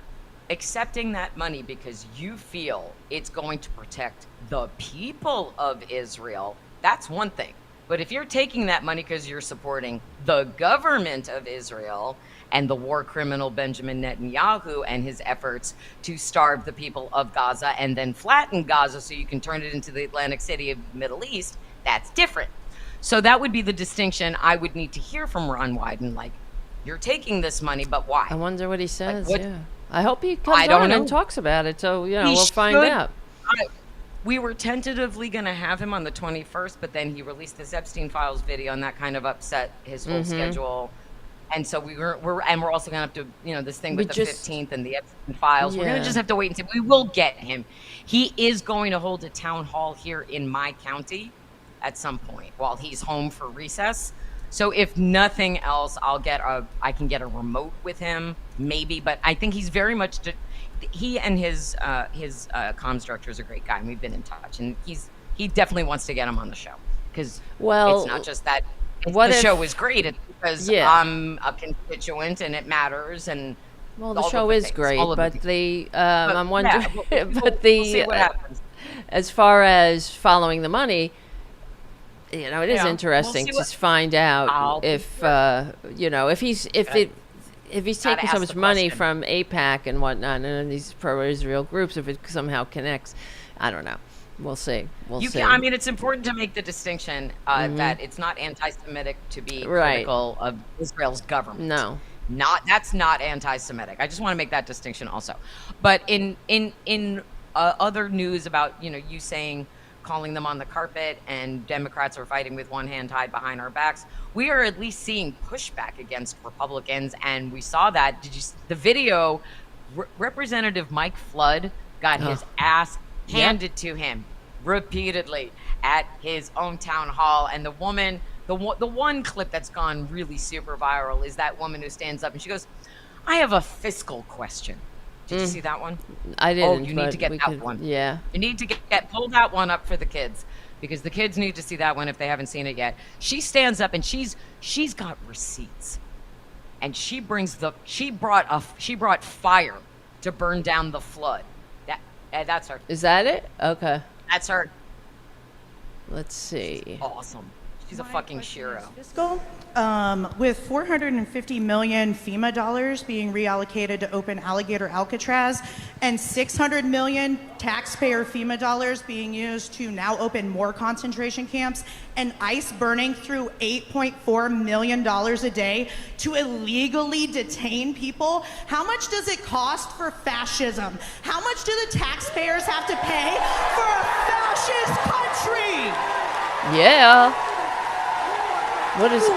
accepting that money because you feel it's going to protect the people of Israel, that's one thing. But if you're taking that money because you're supporting the government of Israel and the war criminal Benjamin Netanyahu and his efforts to starve the people of Gaza and then flatten Gaza so you can turn it into the Atlantic City of the Middle East, that's different. So that would be the distinction I would need to hear from Ron Wyden. Like, you're taking this money, but why? I wonder what he says. what- Yeah, I hope he comes I don't on know. and talks about it. So He we'll find should. out. We were tentatively going to have him on the 21st, but then he released this Epstein Files video, and that kind of upset his whole schedule. And so we're also going to have to, this thing with the 15th and the Epstein Files. We're going to just have to wait and see. We will get him. He is going to hold a town hall here in my county at some point while he's home for recess. So if nothing else, I can get a remote with him, maybe. But I think he's very much. He and his comms director is a great guy, and we've been in touch. And he definitely wants to get him on the show because it's not just that the show is great. It's because I'm a constituent and it matters. And the show is great, but I'm wondering. We'll see what happens. As far as following the money, it is interesting to find out if he's taking so much money from AIPAC and whatnot, and these pro-Israel groups, if it somehow connects, I don't know. We'll see. I mean, it's important to make the distinction that it's not anti-Semitic to be critical of Israel's government. No, that's not anti-Semitic. I just want to make that distinction also. But in other news about you saying calling them on the carpet and Democrats are fighting with one hand tied behind our backs, we are at least seeing pushback against Republicans, and we saw that. Did you see the video? Representative Mike Flood got his ass handed to him repeatedly at his own town hall, and the one clip that's gone really super viral is that woman who stands up and she goes, "I have a fiscal question." Did you see that one? I didn't. Oh, you need to get that one. Yeah. You need to pull that one up for the kids, because the kids need to see that one if they haven't seen it yet. She stands up and she's got receipts, and she brought fire to burn down the flood. That's her. Is that it? Okay. That's her. Let's see. She's awesome. She's a fucking shiro. Fiscal, with 450 million FEMA dollars being reallocated to open Alligator Alcatraz and 600 million taxpayer FEMA dollars being used to now open more concentration camps, and ICE burning through $8.4 million a day to illegally detain people, how much does it cost for fascism? How much do the taxpayers have to pay for a fascist country? Yeah. What is,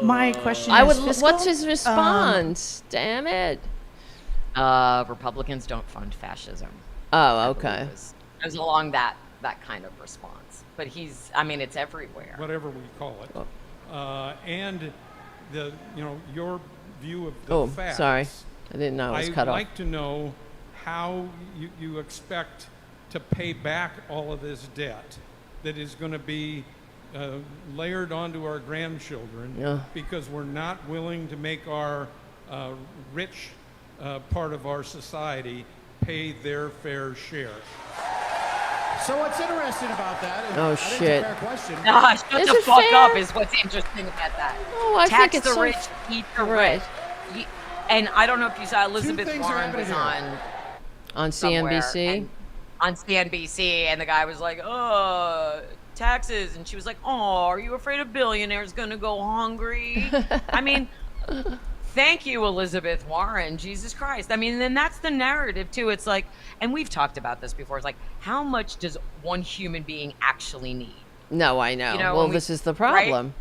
My question is fiscal? What's his response? Damn it. Republicans don't fund fascism. Oh, okay. It was along that kind of response. But it's everywhere. Whatever we call it. And your view of the facts. Sorry. I didn't know it was cut off. I'd like to know how you expect to pay back all of this debt that is going to be layered onto our grandchildren because we're not willing to make our rich part of our society pay their fair share. So what's interesting about that? Oh, shit. That's a fair question. Shut the fuck up is what's interesting about that. Oh, I think it's the rich, eat the rich. And I don't know if you saw Elizabeth Warren was on CNBC. On CNBC, and the guy was like, "Oh, taxes," and she was like, "Oh, are you afraid a billionaire's gonna go hungry?" I mean, thank you, Elizabeth Warren. Jesus Christ. I mean, then that's the narrative too. It's like, and we've talked about this before. It's like, how much does one human being actually need? No, I know. Well, this is the problem.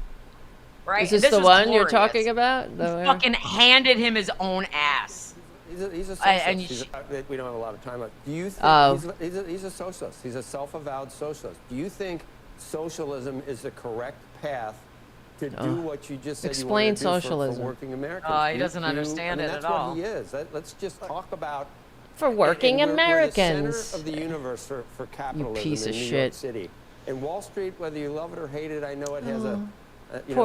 Right? Is this the one you're talking about? Fucking handed him his own ass. He's a socialist. We don't have a lot of time left. Do you think he's a socialist? He's a self-avowed socialist. Do you think socialism is the correct path to do what you just said Explain you want to do socialism. for working Americans? He doesn't understand it at all. That's what he is. Let's just talk about for working Americans. We're the center of the universe for capitalism piece in of New shit. York City. And Wall Street, whether you love it or hate it, I know it has a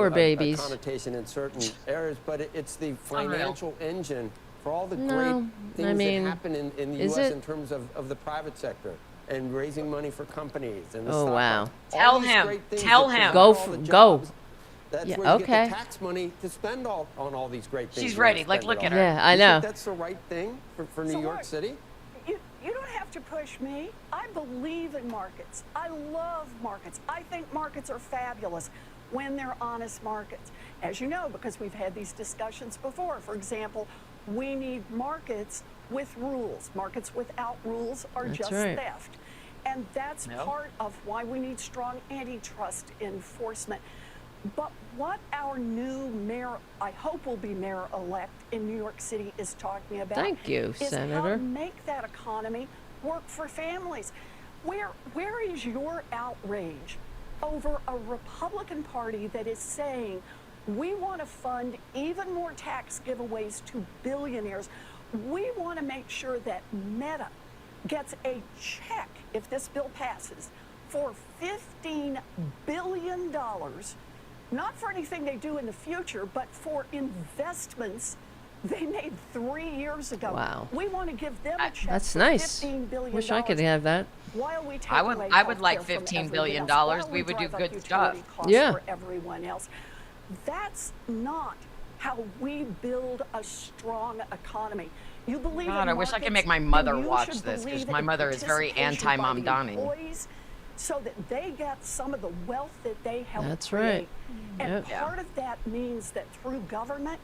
babies. connotation in certain areas, but it's the financial engine for all the great things mean, that happen in the U.S. in terms of the private sector and raising money for companies and the stock market. Tell him. Tell him. Go. That's where you get the tax money to spend on all these great things. She's ready. Like, look at her. Yeah, I know. You think that's the right thing for New York City? You don't have to push me. I believe in markets. I love markets. I think markets are fabulous when they're honest markets. As you know, because we've had these discussions before. For example, we need markets with rules. Markets without rules are just theft. And that's part of why we need strong antitrust enforcement. But what our new mayor, I hope will be mayor-elect in New York City, is talking about is Senator. How to make that economy work for families. Where is your outrage over a Republican Party that is saying we want to fund even more tax giveaways to billionaires? We want to make sure that Meta gets a check, if this bill passes, for $15 billion. Not for anything they do in the future, but for investments they made 3 years ago. Wow. We want to give them a check. That's for nice. $15 billion. Wish I could have that. While we take I away would like healthcare from $15 billion. everyone else, while We would do drive up good stuff. utility costs for everyone else. That's not how we build a strong economy. You believe in God, I wish I could make my mother watch this, because my mother is very anti-Mamdani. So that they get some of the wealth that they help That's create. right. And part of that means that through government,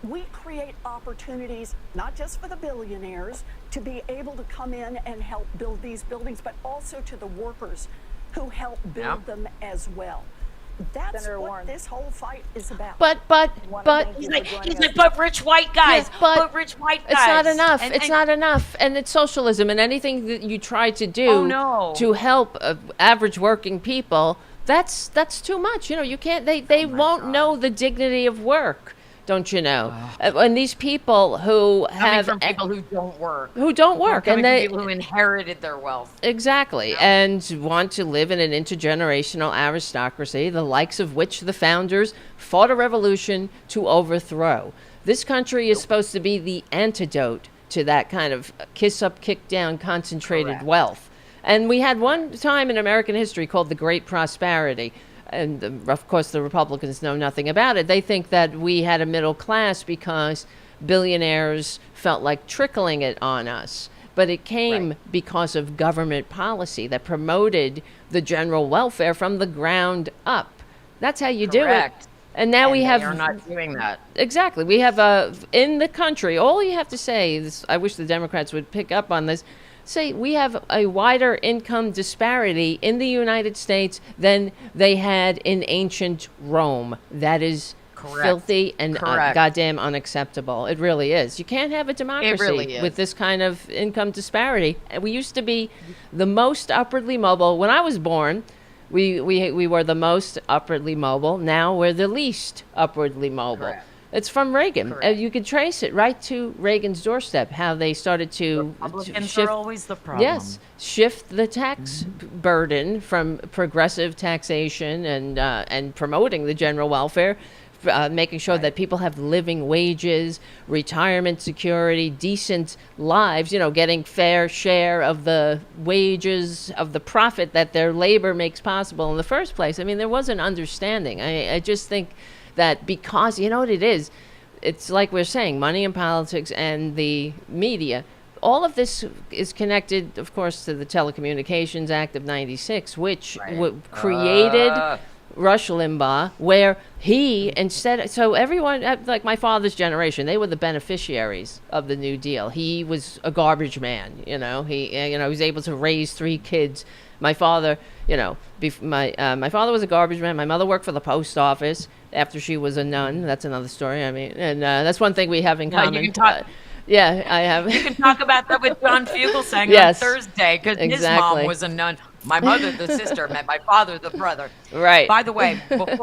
we create opportunities, not just for the billionaires, to be able to come in and help build these buildings, but also to the workers who help build them as well. That's Senator what Warren. this whole fight is about. But he's like, but rich white guys, but rich white guys. It's not enough. It's not enough. And it's socialism, and anything that you try to do to help average working people, that's too much. You know, you can't. They won't know the dignity of work. Don't you know? And these people who have from people who don't work, and they people who inherited their wealth, and want to live in an intergenerational aristocracy, the likes of which the founders fought a revolution to overthrow. This country is supposed to be the antidote to that kind of kiss up, kick down, concentrated wealth. And we had one time in American history called the Great Prosperity. And of course, the Republicans know nothing about it. They think that we had a middle class because billionaires felt like trickling it on us. But it came because of government policy that promoted the general welfare from the ground up. That's how you do it. And now we have. They're not doing that. Exactly. We have in the country. All you have to say is, I wish the Democrats would pick up on this. Say we have a wider income disparity in the United States than they had in ancient Rome. That is filthy and goddamn unacceptable. It really is. You can't have a democracy with this kind of income disparity. We used to be the most upwardly mobile. When I was born, we were the most upwardly mobile. Now we're the least upwardly mobile. Correct. It's from Reagan. You could trace it right to Reagan's doorstep, how they started to Republicans are always the problem. Yes, shift the tax burden from progressive taxation and promoting the general welfare, making sure that people have living wages, retirement security, decent lives, you know, getting fair share of the wages, of the profit that their labor makes possible in the first place. I mean, there was an understanding. I just think that because, you know what it is? It's like we're saying, money and politics and the media. All of this is connected, of course, to the Telecommunications Act of 96, which created Rush Limbaugh, where he instead, so everyone, like my father's generation, they were the beneficiaries of the New Deal. He was a garbage man, you know. He was able to raise 3 kids. My father, you know, my father was a garbage man. My mother worked for the post office after she was a nun. That's another story. I mean, and that's one thing we have in common. You can talk, I have. You can talk about that with John Fugelsang on Thursday, because his mom was a nun. My mother, the sister, met my father, the brother. Right. By the way,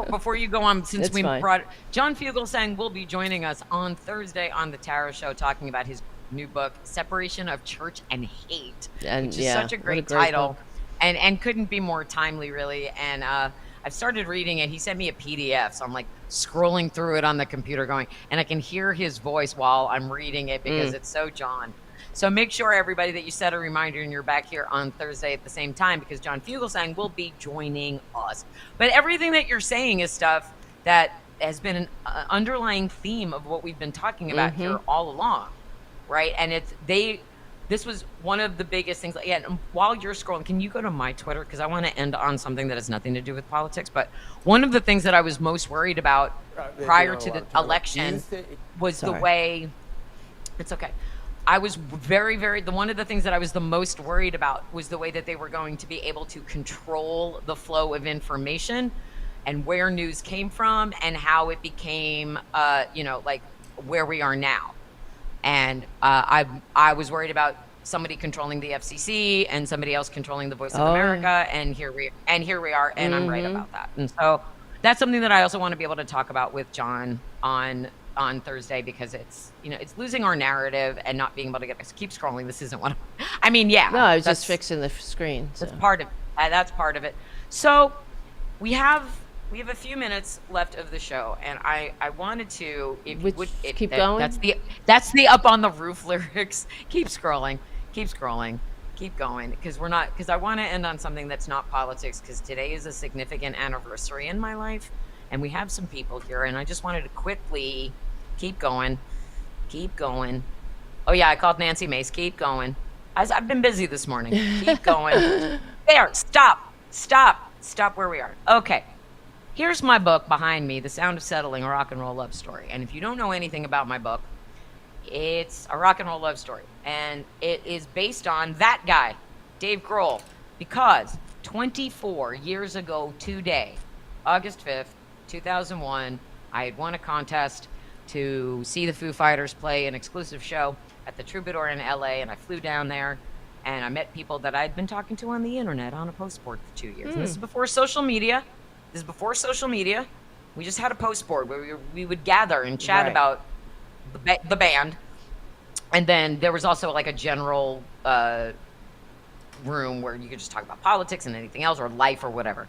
before you go on, since we brought John Fugelsang will be joining us on Thursday on the Tara Show, talking about his new book, Separation of Church and Hate, which is such a great title. And couldn't be more timely, really. And I've started reading it. He sent me a PDF, so I'm like, scrolling through it on the computer going, and I can hear his voice while I'm reading it because it's so John. So make sure, everybody, that you set a reminder and you're back here on Thursday at the same time, because John Fugelsang will be joining us. But everything that you're saying is stuff that has been an underlying theme of what we've been talking about here all along, right? And this was one of the biggest things. And while you're scrolling, can you go to my Twitter? Because I want to end on something that has nothing to do with politics. But one of the things that I was most worried about prior to the election was the way, it's okay. I was one of the things that I was the most worried about was the way that they were going to be able to control the flow of information and where news came from and how it became, like where we are now. And I was worried about somebody controlling the FCC and somebody else controlling the Voice of America, and here we are, and I'm right about that. And so that's something that I also want to be able to talk about with John on Thursday, because it's it's losing our narrative and not being able to keep scrolling. This isn't what I mean. Yeah, no, I was just fixing the screen. So. That's part of that's part of it. So we have a few minutes left of the show, and I wanted to keep going. That's the Up on the Roof lyrics. Keep scrolling, keep going, because I want to end on something that's not politics, because today is a significant anniversary in my life, and we have some people here, and I just wanted to quickly keep going. Oh yeah, I called Nancy Mace. Keep going. I've been busy this morning. Keep going. There. Stop where we are. Okay. Here's my book behind me, The Sound of Settling, a Rock and Roll Love Story. And if you don't know anything about my book, it's a rock and roll love story. And it is based on that guy, Dave Grohl, because 24 years ago today, August 5th, 2001, I had won a contest to see the Foo Fighters play an exclusive show at the Troubadour in LA, and I flew down there, and I met people that I'd been talking to on the internet on a post board for 2 years. And this is before social media. We just had a post board where we would gather and chat about the band. And then there was also like a general room where you could just talk about politics and anything else, or life or whatever.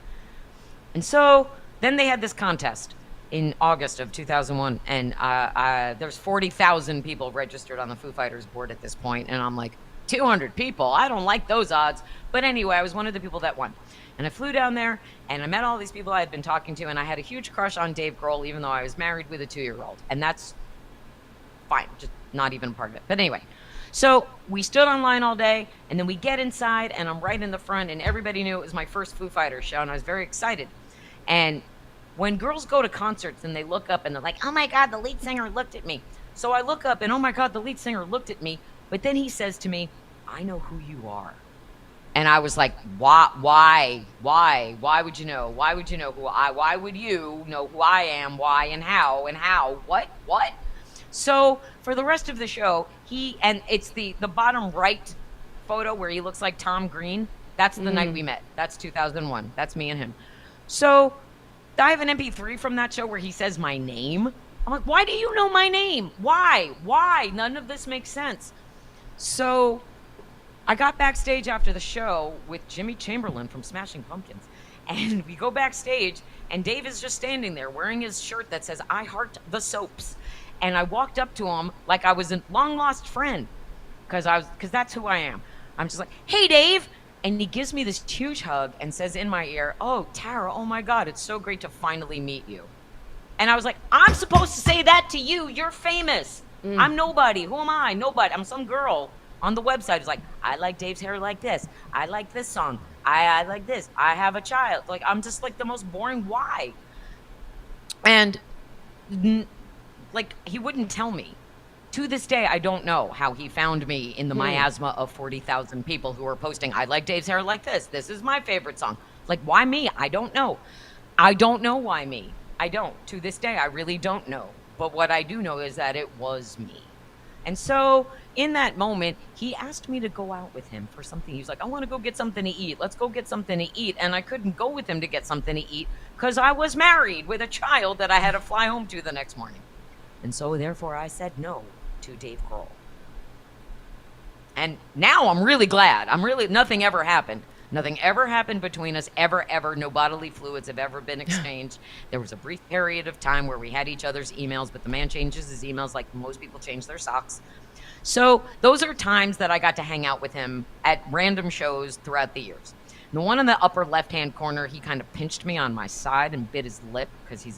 And so then they had this contest in August of 2001, and there's 40,000 people registered on the Foo Fighters board at this point, and I'm like, 200 people? I don't like those odds. But anyway, I was one of the people that won. And I flew down there, and I met all these people I had been talking to, and I had a huge crush on Dave Grohl, even though I was married with a 2-year-old. And that's fine, just not even part of it. But anyway, so we stood online all day, and then we get inside, and I'm right in the front, and everybody knew it was my first Foo Fighters show, and I was very excited. And when girls go to concerts and they look up and they're like, oh my God, the lead singer looked at me. So I look up and, oh my God, the lead singer looked at me. But then he says to me, I know who you are. And I was like, why would you know? Why would you know why would you know who I am? Why and how? What? So for the rest of the show, and it's the bottom right photo where he looks like Tom Green. That's the night we met. That's 2001. That's me and him. So I have an MP3 from that show where he says my name. I'm like, why do you know my name? Why? None of this makes sense. So I got backstage after the show with Jimmy Chamberlain from Smashing Pumpkins. And we go backstage, and Dave is just standing there wearing his shirt that says, I heart the soaps. And I walked up to him like I was a long-lost friend, because that's who I am. I'm just like, hey, Dave. And he gives me this huge hug and says in my ear, oh, Tara, oh, my God, it's so great to finally meet you. And I was like, I'm supposed to say that to you. You're famous. I'm nobody. Who am I? Nobody. I'm some girl on the website who's like, I like Dave's hair like this. I like this song. I like this. I have a child. Like, I'm just like the most boring why. And like, he wouldn't tell me. To this day, I don't know how he found me in the miasma of 40,000 people who are posting, I like Dave's hair like this. This is my favorite song. Like, why me? I don't know. I don't know why me. I don't. To this day, I really don't know. But what I do know is that it was me. And so in that moment, he asked me to go out with him for something. He was like, I want to go get something to eat. Let's go get something to eat. And I couldn't go with him to get something to eat because I was married with a child that I had to fly home to the next morning. And so therefore I said no to Dave Grohl. And now I'm really glad. Nothing ever happened. Nothing ever happened between us, ever. No bodily fluids have ever been exchanged. There was a brief period of time where we had each other's emails, but the man changes his emails like most people change their socks. So those are times that I got to hang out with him at random shows throughout the years. The one in the upper left-hand corner, he kind of pinched me on my side and bit his lip because he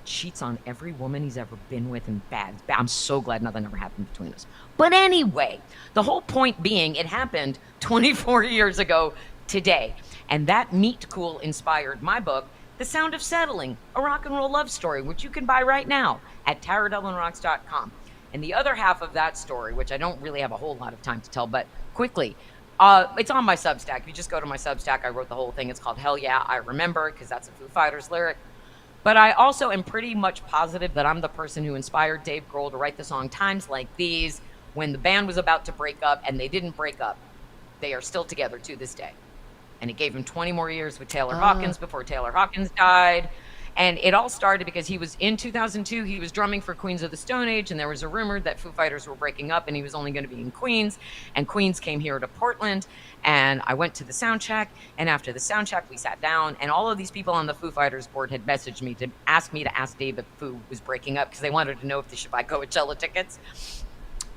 cheats on every woman he's ever been with and bad. I'm so glad nothing ever happened between us. But anyway, the whole point being, it happened 24 years ago today. And that meet cool inspired my book, The Sound of Settling, a rock and roll love story, which you can buy right now at taradublinrocks.com. And the other half of that story, which I don't really have a whole lot of time to tell, but quickly, it's on my Substack. If you just go to my Substack, I wrote the whole thing. It's called Hell Yeah, I Remember, because that's a Foo Fighters lyric. But I also am pretty much positive that I'm the person who inspired Dave Grohl to write the song Times Like These when the band was about to break up, and they didn't break up. They are still together to this day. And it gave him 20 more years with Taylor Hawkins before Taylor Hawkins died. And it all started because he was, in 2002, he was drumming for Queens of the Stone Age, and there was a rumor that Foo Fighters were breaking up, and he was only going to be in Queens. And Queens came here to Portland, and I went to the sound check, and after the sound check, we sat down, and all of these people on the Foo Fighters board had messaged me to ask Dave if Foo was breaking up, because they wanted to know if they should buy Coachella tickets.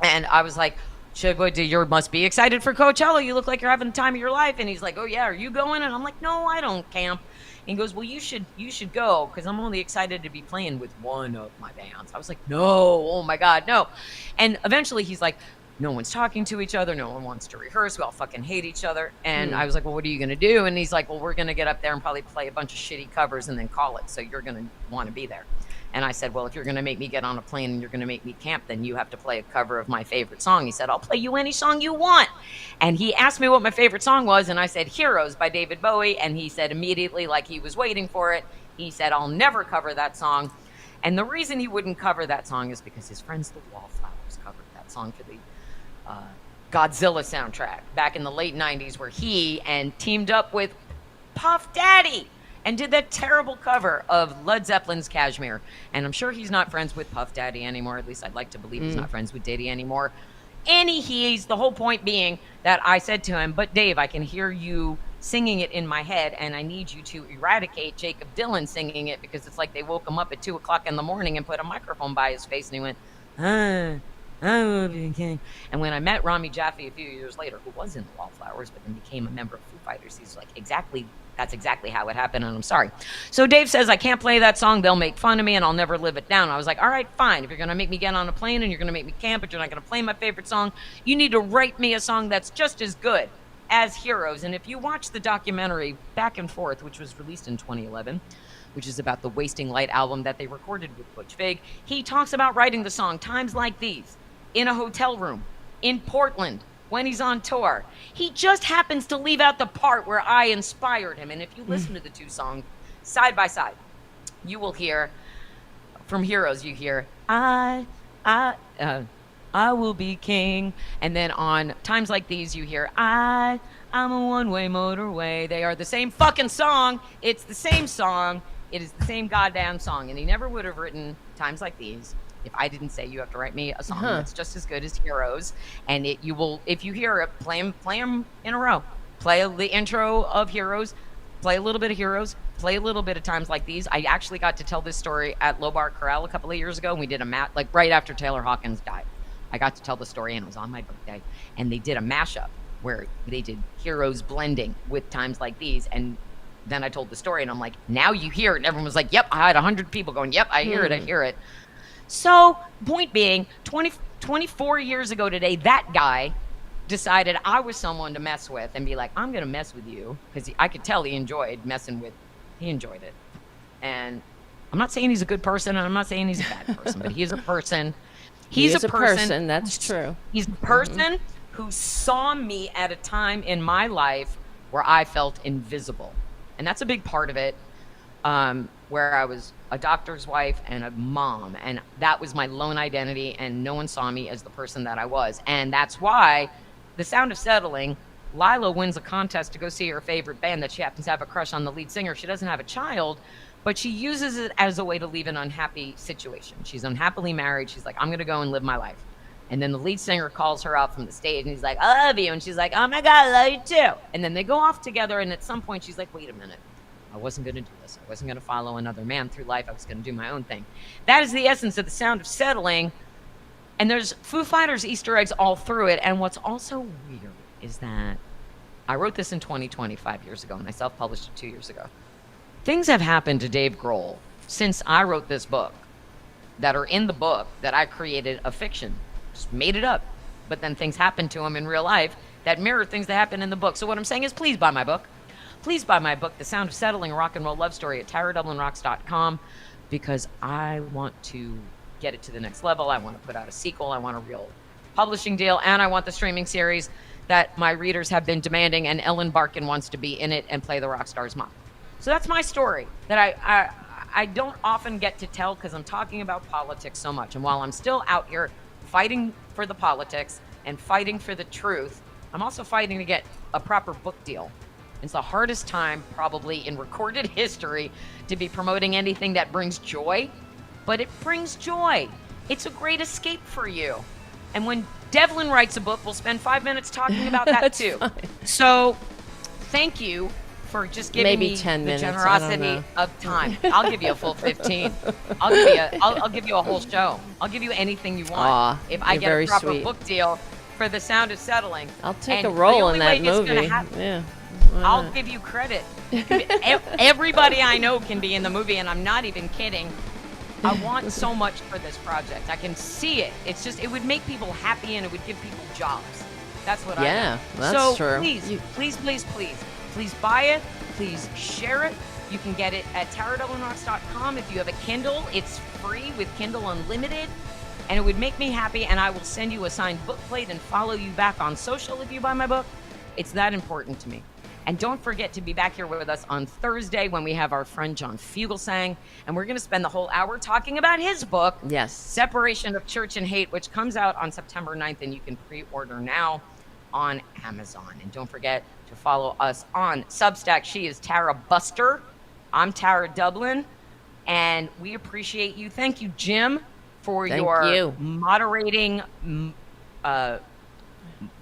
And I was like, you must be excited for Coachella. You look like you're having the time of your life. And he's like, oh, yeah, are you going? And I'm like, no, I don't camp. And he goes, well, you should go, because I'm only excited to be playing with one of my bands. I was like, no, oh, my God, no. And eventually he's like, no one's talking to each other. No one wants to rehearse. We all fucking hate each other. And I was like, well, what are you going to do? And he's like, well, we're going to get up there and probably play a bunch of shitty covers and then call it. So you're going to want to be there. And I said, well, if you're going to make me get on a plane and you're going to make me camp, then you have to play a cover of my favorite song. He said, I'll play you any song you want. And he asked me what my favorite song was, and I said, Heroes by David Bowie. And he said immediately, like he was waiting for it, he said, I'll never cover that song. And the reason he wouldn't cover that song is because his friends, the Wallflowers, covered that song for the Godzilla soundtrack back in the late 90s, where he teamed up with Puff Daddy and did that terrible cover of Led Zeppelin's Kashmir. And I'm sure he's not friends with Puff Daddy anymore. At least I'd like to believe he's not friends with Diddy anymore. The whole point being that I said to him, but Dave, I can hear you singing it in my head, and I need you to eradicate Jacob Dylan singing it, because it's like they woke him up at 2 o'clock in the morning and put a microphone by his face, and he went, I will be king. And when I met Rami Jaffe a few years later, who was in the Wallflowers, but then became a member of Foo Fighters, he's like, that's exactly how it happened, and I'm sorry. So Dave says, I can't play that song. They'll make fun of me, and I'll never live it down. I was like, all right, fine. If you're going to make me get on a plane and you're going to make me camp, but you're not going to play my favorite song, you need to write me a song that's just as good as Heroes. And if you watch the documentary Back and Forth, which was released in 2011, which is about the Wasting Light album that they recorded with Butch Vig, he talks about writing the song Times Like These in a hotel room in Portland when he's on tour. He just happens to leave out the part where I inspired him. And if you listen to the two songs side by side, you will hear, from Heroes, you hear, I will be king. And then on Times Like These, you hear, I'm a one-way motorway. They are the same fucking song. It's the same song. It is the same goddamn song. And he never would have written Times Like These if I didn't say you have to write me a song that's just as good as Heroes. And you will, if you hear it, play them in a row. Play the intro of Heroes, play a little bit of Heroes, play a little bit of Times Like These. I actually got to tell this story at Low Bar Corral a couple of years ago, and we did like right after Taylor Hawkins died. I got to tell the story, and it was on my birthday. And they did a mashup where they did Heroes blending with Times Like These. And then I told the story, and I'm like, now you hear it. And everyone was like, yep. I had 100 people going, yep, I hear it, I hear it. So, point being, 24 years ago today, that guy decided I was someone to mess with and be like, I'm going to mess with you. Because I could tell he enjoyed it. And I'm not saying he's a good person, and I'm not saying he's a bad person, but he is a person. He's a person. That's true. He's a person who saw me at a time in my life where I felt invisible. And that's a big part of it, where I was a doctor's wife and a mom, and that was my lone identity, and no one saw me as the person that I was. And that's why The Sound of Settling, Lila wins a contest to go see her favorite band that she happens to have a crush on the lead singer. She doesn't have a child, but she uses it as a way to leave an unhappy situation. She's unhappily married. She's like, I'm going to go and live my life. And then the lead singer calls her out from the stage, and he's like, I love you. And she's like, oh my God, I love you too. And then they go off together, and at some point she's like, wait a minute. I wasn't going to do this. I wasn't going to follow another man through life. I was going to do my own thing. That is the essence of The Sound of Settling. And there's Foo Fighters Easter eggs all through it. And what's also weird is that I wrote this in 2020, 5 years ago, and I self-published it 2 years ago. Things have happened to Dave Grohl since I wrote this book that are in the book that I created a fiction. Just made it up. But then things happened to him in real life that mirror things that happen in the book. So what I'm saying is, please buy my book. Please buy my book, The Sound of Settling, a Rock and Roll Love Story, at taradublinrocks.com, because I want to get it to the next level. I want to put out a sequel. I want a real publishing deal, and I want the streaming series that my readers have been demanding, and Ellen Barkin wants to be in it and play the rock star's mom. So that's my story that I don't often get to tell because I'm talking about politics so much. And while I'm still out here fighting for the politics and fighting for the truth, I'm also fighting to get a proper book deal. It's the hardest time probably in recorded history to be promoting anything that brings joy, but it brings joy. It's a great escape for you. And when Devlin writes a book, we'll spend 5 minutes talking about that too. Fine. So thank you for just giving Maybe me 10 minutes, the I don't generosity know. of time. I'll give you a full 15. I'll give you a whole show. I'll give you anything you want. Aw, if I you're get very a proper sweet. book deal for The Sound of Settling. I'll take And a the role only in way that it's gonna movie. happen- Yeah. I'll give you credit. Everybody I know can be in the movie, and I'm not even kidding. I want so much for this project. I can see it. It's just, it would make people happy, and it would give people jobs. That's what I Yeah, want. that's so true. please buy it. Please share it. You can get it at taradublinrocks.com. If you have a Kindle, it's free with Kindle Unlimited. And it would make me happy, and I will send you a signed book plate and follow you back on social if you buy my book. It's that important to me. And don't forget to be back here with us on Thursday when we have our friend John Fugelsang, and we're going to spend the whole hour talking about his book, Yes. Separation of Church and Hate, which comes out on September 9th, and you can pre-order now on Amazon. And don't forget to follow us on Substack. She is Tarabuster. I'm Tara Dublin, and we appreciate you. Thank you, Jim, for Thank your you. moderating.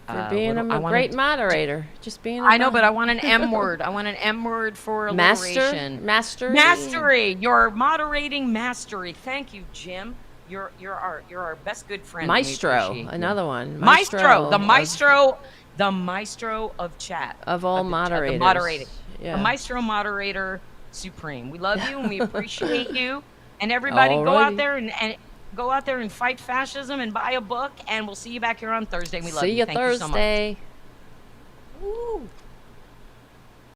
For being a great moderator. Just being a I know, but I want an M word. I want an M word for alliteration. Mastery. Your moderating mastery. Thank you, Jim. You're our best good friend. We Maestro. appreciate you. Another one. Maestro. The of- maestro. The maestro of chat. Of all moderators. The moderating. Yeah. The maestro moderator supreme. We love you and we appreciate you. And everybody go out Alrighty. there and go out there and fight fascism and buy a book. And we'll see you back here on Thursday. We love See you. you Thank you so much. Thursday. Woo.